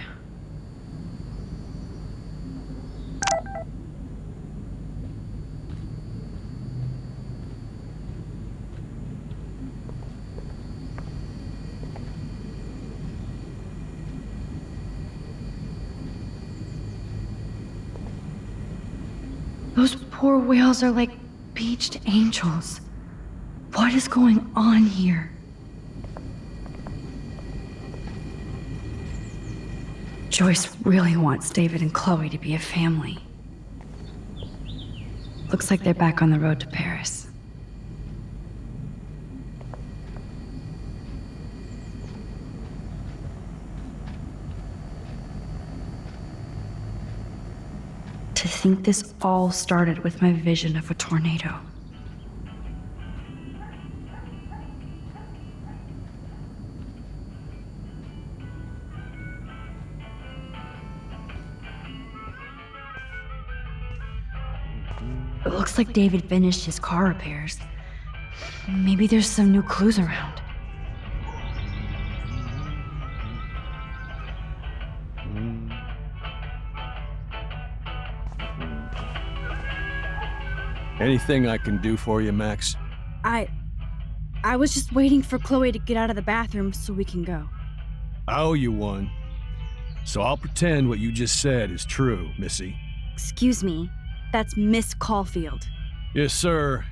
Those poor whales are like beached angels. What is going on here? Joyce really wants David and Chloe to be a family. Looks like they're back on the road to Paris. To think this all started with my vision of a tornado. It looks like David finished his car repairs. Maybe there's some new clues around.
Anything I can do for you, Max?
I was just waiting for Chloe to get out of the bathroom so we can go.
I owe you one. So I'll pretend what you just said is true, Missy.
Excuse me, that's Miss Caulfield.
Yes, sir.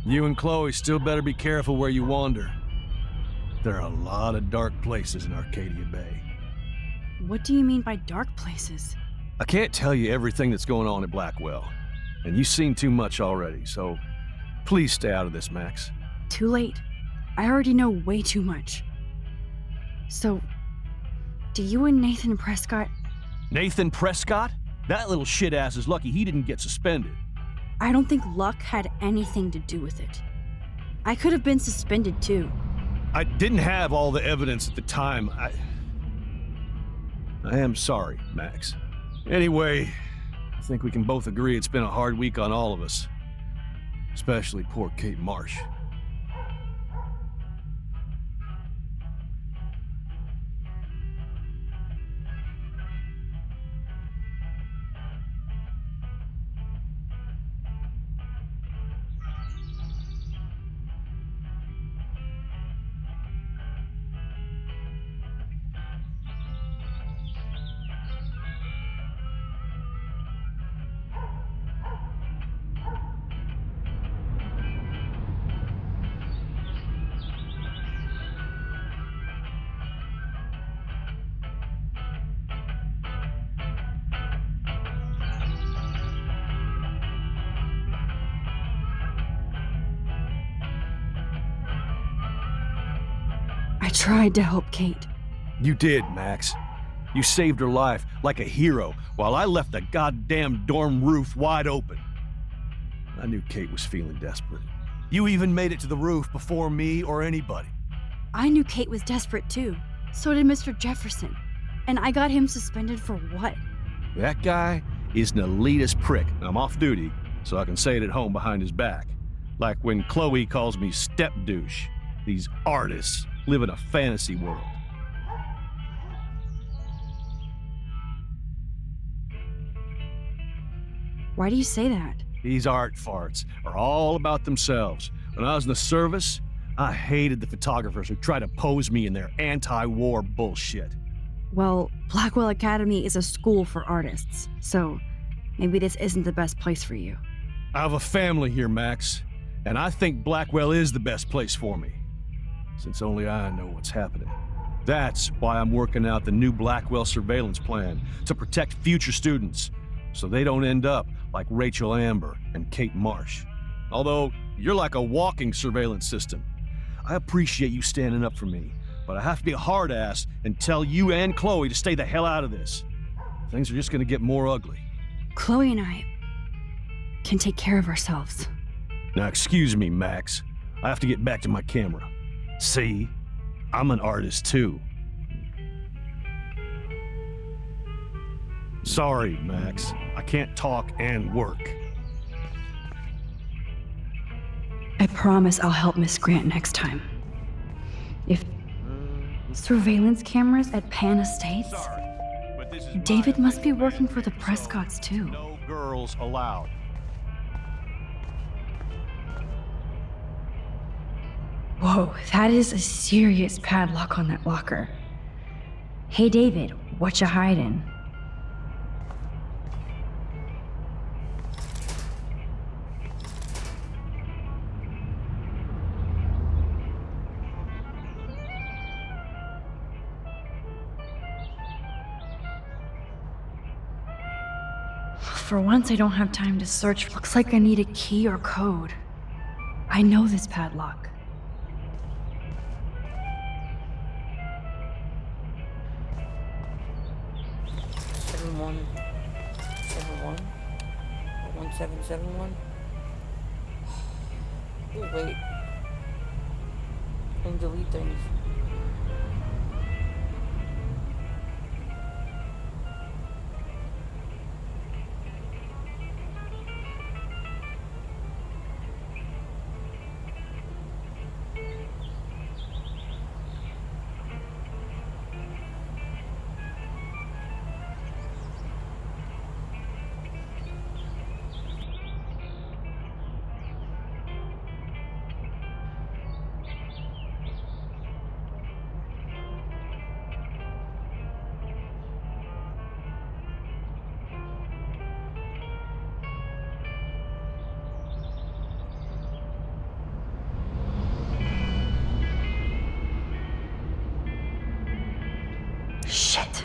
You and Chloe still better be careful where you wander. There are a lot of dark places in Arcadia Bay.
What do you mean by dark places?
I can't tell you everything that's going on at Blackwell, and you've seen too much already, so please stay out of this, Max.
Too late. I already know way too much. So, do you and Nathan Prescott...
Nathan Prescott? That little shit-ass is lucky he didn't get suspended.
I don't think luck had anything to do with it. I could have been suspended too.
I didn't have all the evidence at the time. I am sorry, Max. Anyway, I think we can both agree it's been a hard week on all of us. Especially poor Kate Marsh.
I tried to help Kate.
You did, Max. You saved her life like a hero while I left the goddamn dorm roof wide open. I knew Kate was feeling desperate. You even made it to the roof before me or anybody.
I knew Kate was desperate too. So did Mr. Jefferson. And I got him suspended for what?
That guy is an elitist prick, and I'm off duty, so I can say it at home behind his back. Like when Chloe calls me step douche. These artists live in a fantasy world.
Why do you say that?
These art farts are all about themselves. When I was in the service, I hated the photographers who try to pose me in their anti-war bullshit.
Well, Blackwell Academy is a school for artists, so maybe this isn't the best place for you.
I have a family here, Max, and I think Blackwell is the best place for me, since only I know what's happening. That's why I'm working out the new Blackwell surveillance plan to protect future students, so they don't end up like Rachel Amber and Kate Marsh. Although, you're like a walking surveillance system. I appreciate you standing up for me, but I have to be a hard ass and tell you and Chloe to stay the hell out of this. Things are just gonna get more ugly.
Chloe and I can take care of ourselves.
Now excuse me, Max. I have to get back to my camera. See? I'm an artist too. Sorry, Max. I can't talk and work.
I promise I'll help Miss Grant next time. If Surveillance cameras at Pan Estates? David must be working for the Prescotts, too.
No girls allowed.
Whoa, that is a serious padlock on that locker. Hey, David, what you hiding? For once, I don't have time to search. Looks like I need a key or code. I know this padlock.
Seven one 1771. Oh wait. I can delete things.
Shit.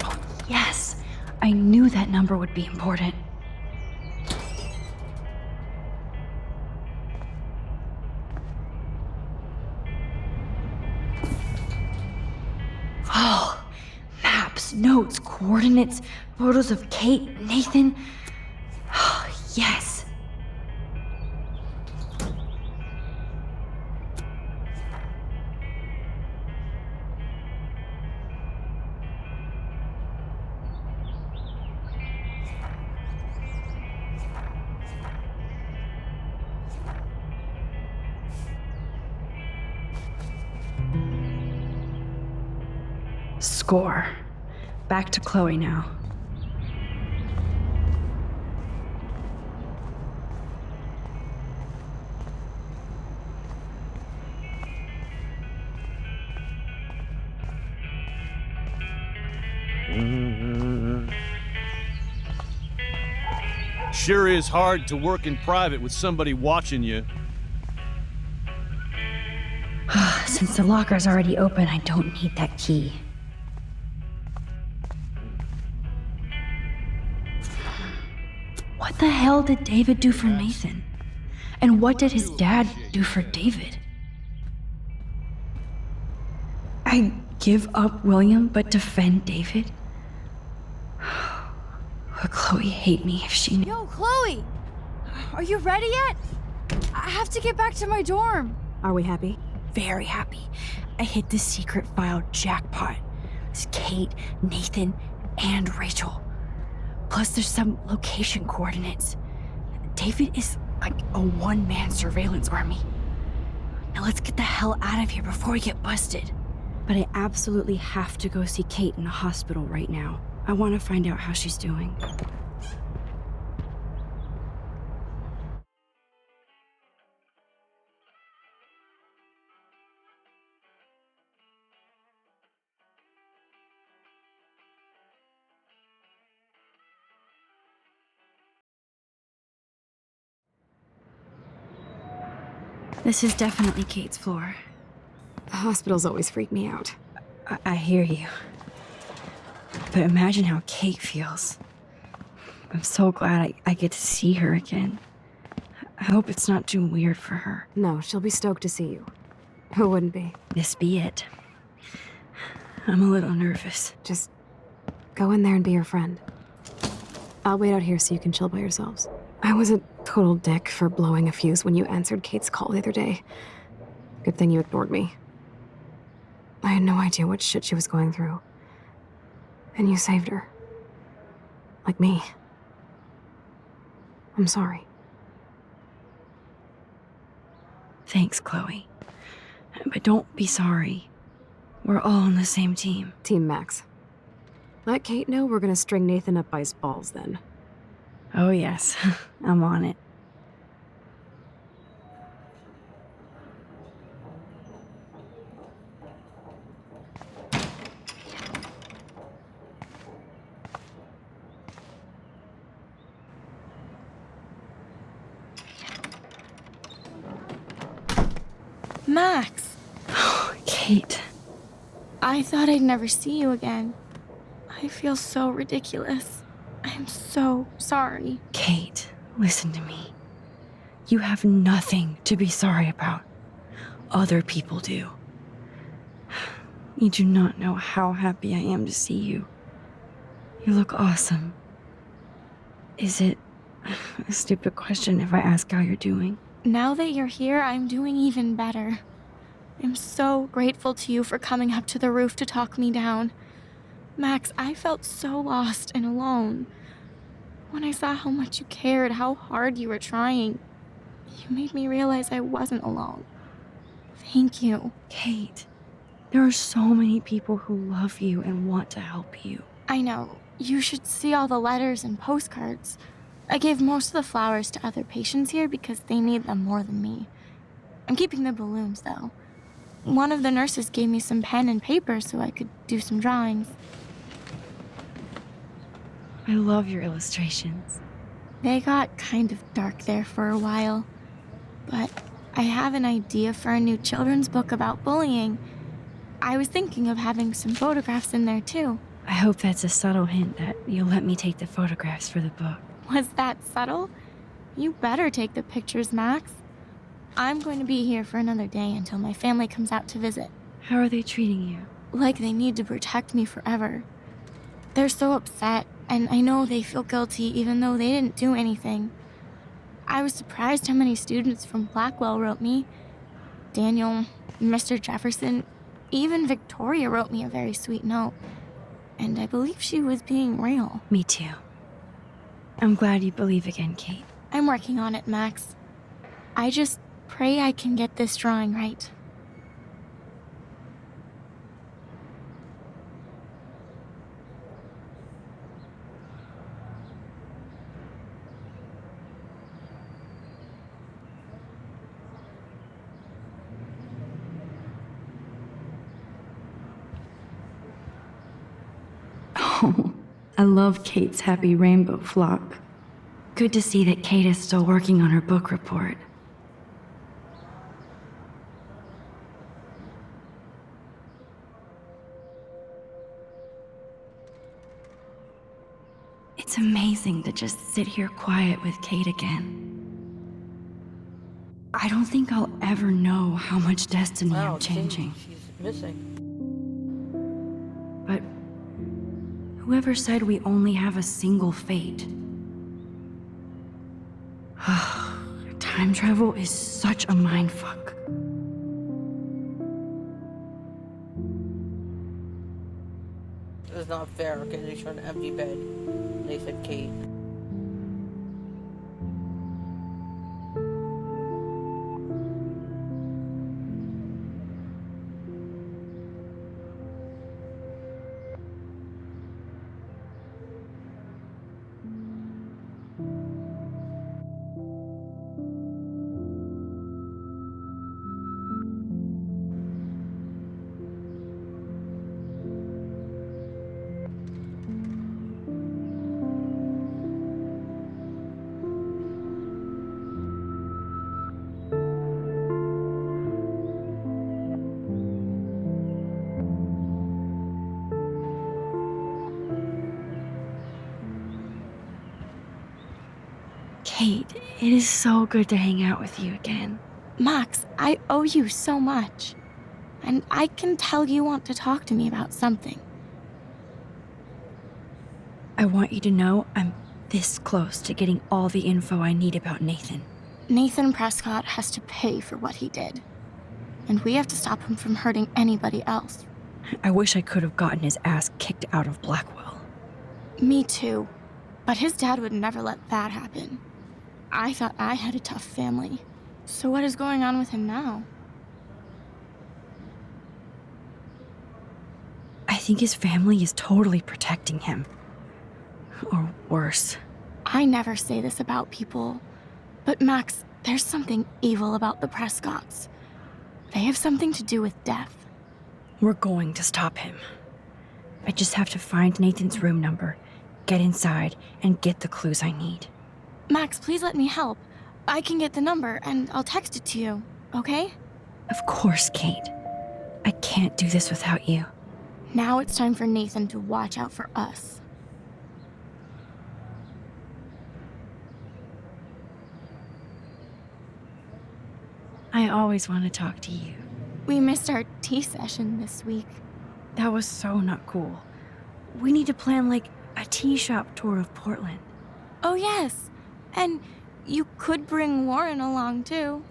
Oh, yes. I knew that number would be important. Oh, maps, notes, coordinates, photos of Kate, Nathan. Oh, yes. Score. Back to Chloe now.
Sure is hard to work in private with somebody watching you.
Since the locker's already open, I don't need that key. What the hell did David do for Nathan? And what did his dad do for David? I give up William but defend David? Would Chloe hate me if she knew?
Yo, Chloe! Are you ready yet? I have to get back to my dorm.
Are we happy?
Very happy. I hit the secret file jackpot. It's Kate, Nathan, and Rachel. Plus there's some location coordinates. David is like a one-man surveillance army. Now let's get the hell out of here before we get busted. But I absolutely have to go see Kate in the hospital right now. I want to find out how she's doing. This is definitely Kate's floor.
Hospitals always freak me out.
I hear you. But imagine how Kate feels. I'm so glad I get to see her again. I hope it's not too weird for her.
No, she'll be stoked to see you. Who wouldn't be?
This be it. I'm a little nervous.
Just go in there and be your friend. I'll wait out here so you can chill by yourselves. I was a total dick for blowing a fuse when you answered Kate's call the other day. Good thing you ignored me. I had no idea what shit she was going through. And you saved her. Like me. I'm sorry.
Thanks, Chloe. But don't be sorry. We're all on the same team.
Team Max. Let Kate know we're gonna string Nathan up by his balls then.
Oh, yes. I'm on it.
Max!
Kate.
I thought I'd never see you again. I feel so ridiculous. I'm so sorry.
Kate, listen to me. You have nothing to be sorry about. Other people do. You do not know how happy I am to see you. You look awesome. Is it a stupid question if I ask how you're doing?
Now that you're here, I'm doing even better. I'm so grateful to you for coming up to the roof to talk me down. Max, I felt so lost and alone. When I saw how much you cared, how hard you were trying, you made me realize I wasn't alone. Thank you.
Kate, there are so many people who love you and want to help you.
I know. You should see all the letters and postcards. I gave most of the flowers to other patients here because they need them more than me. I'm keeping the balloons, though. One of the nurses gave me some pen and paper so I could do some drawings.
I love your illustrations.
They got kind of dark there for a while. But I have an idea for a new children's book about bullying. I was thinking of having some photographs in there, too.
I hope that's a subtle hint that you'll let me take the photographs for the book.
Was that subtle? You better take the pictures, Max. I'm going to be here for another day until my family comes out to visit.
How are they treating you?
Like they need to protect me forever. They're so upset, and I know they feel guilty even though they didn't do anything. I was surprised how many students from Blackwell wrote me. Daniel, Mr. Jefferson, even Victoria wrote me a very sweet note. And I believe she was being real.
Me too. I'm glad you believe again, Kate.
I'm working on it, Max. I just pray I can get this drawing right.
Oh, I love Kate's happy rainbow flock. Good to see that Kate is still working on her book report. It's amazing to just sit here quiet with Kate again. I don't think I'll ever know how much destiny I'm changing.
She's missing.
But whoever said we only have a single fate? Time travel is such a mindfuck.
It was not fair because they showed an empty bed. They said Kate.
Kate, it is so good to hang out with you again.
Max, I owe you so much. And I can tell you want to talk to me about something.
I want you to know I'm this close to getting all the info I need about Nathan.
Nathan Prescott has to pay for what he did.
and we have to stop him from hurting anybody else.
I wish I could have gotten his ass kicked out of Blackwell.
Me too. But his dad would never let that happen. I thought I had a tough family. So what is going on with him now?
I think his family is totally protecting him. Or worse.
I never say this about people, but Max, there's something evil about the Prescotts. They have something to do with death.
We're going to stop him. I just have to find Nathan's room number, get inside, and get the clues I need.
Max, please let me help. I can get the number, and I'll text it to you, okay?
Of course, Kate. I can't do this without you.
Now it's time for Nathan to watch out for us.
I always want to talk to you.
We missed our tea session this week.
That was so not cool. We need to plan like a tea shop tour of Portland.
Oh yes, and you could bring Warren along too.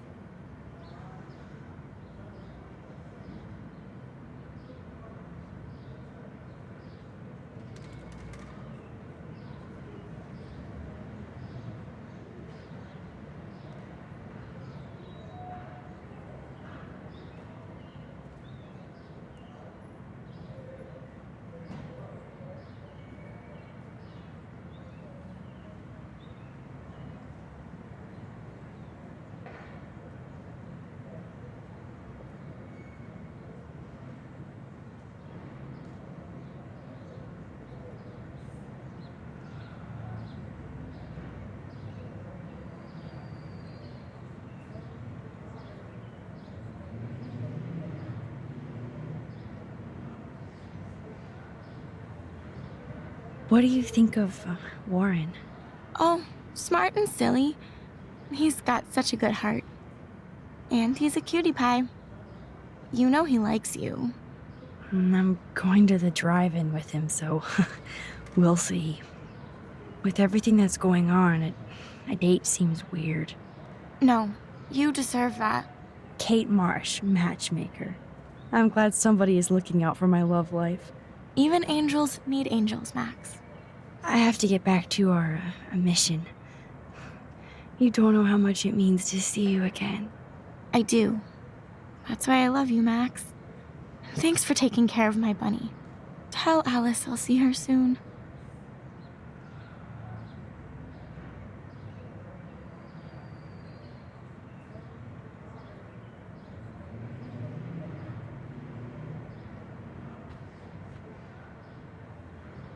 What do you think of Warren?
Oh, smart and silly. He's got such a good heart. And he's a cutie pie. You know he likes you.
I'm going to the drive-in with him, so we'll see. With everything that's going on, a date seems weird.
No, you deserve that.
Kate Marsh, matchmaker. I'm glad somebody is looking out for my love life.
Even angels need angels, Max.
I have to get back to our mission. You don't know how much it means to see you again.
I do. That's why I love you, Max. Thanks for taking care of my bunny. Tell Alice I'll see her soon.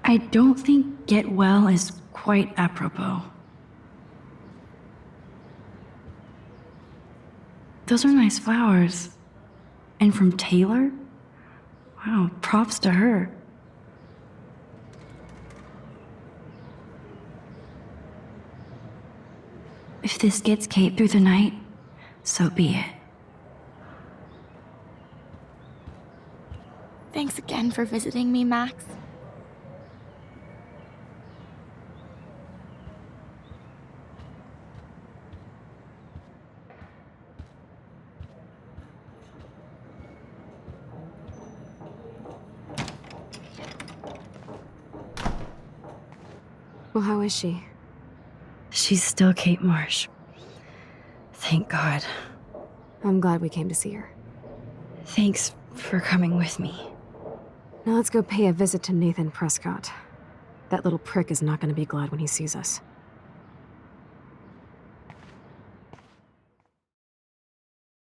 I don't think get well is quite apropos. Those are nice flowers. And from Taylor? Wow, props to her. If this gets Kate through the night, so be it.
Thanks again for visiting me, Max.
Well, how is she?
She's still Kate Marsh. Thank God.
I'm glad we came to see her.
Thanks for coming with me.
Now let's go pay a visit to Nathan Prescott. That little prick is not going to be glad when he sees us.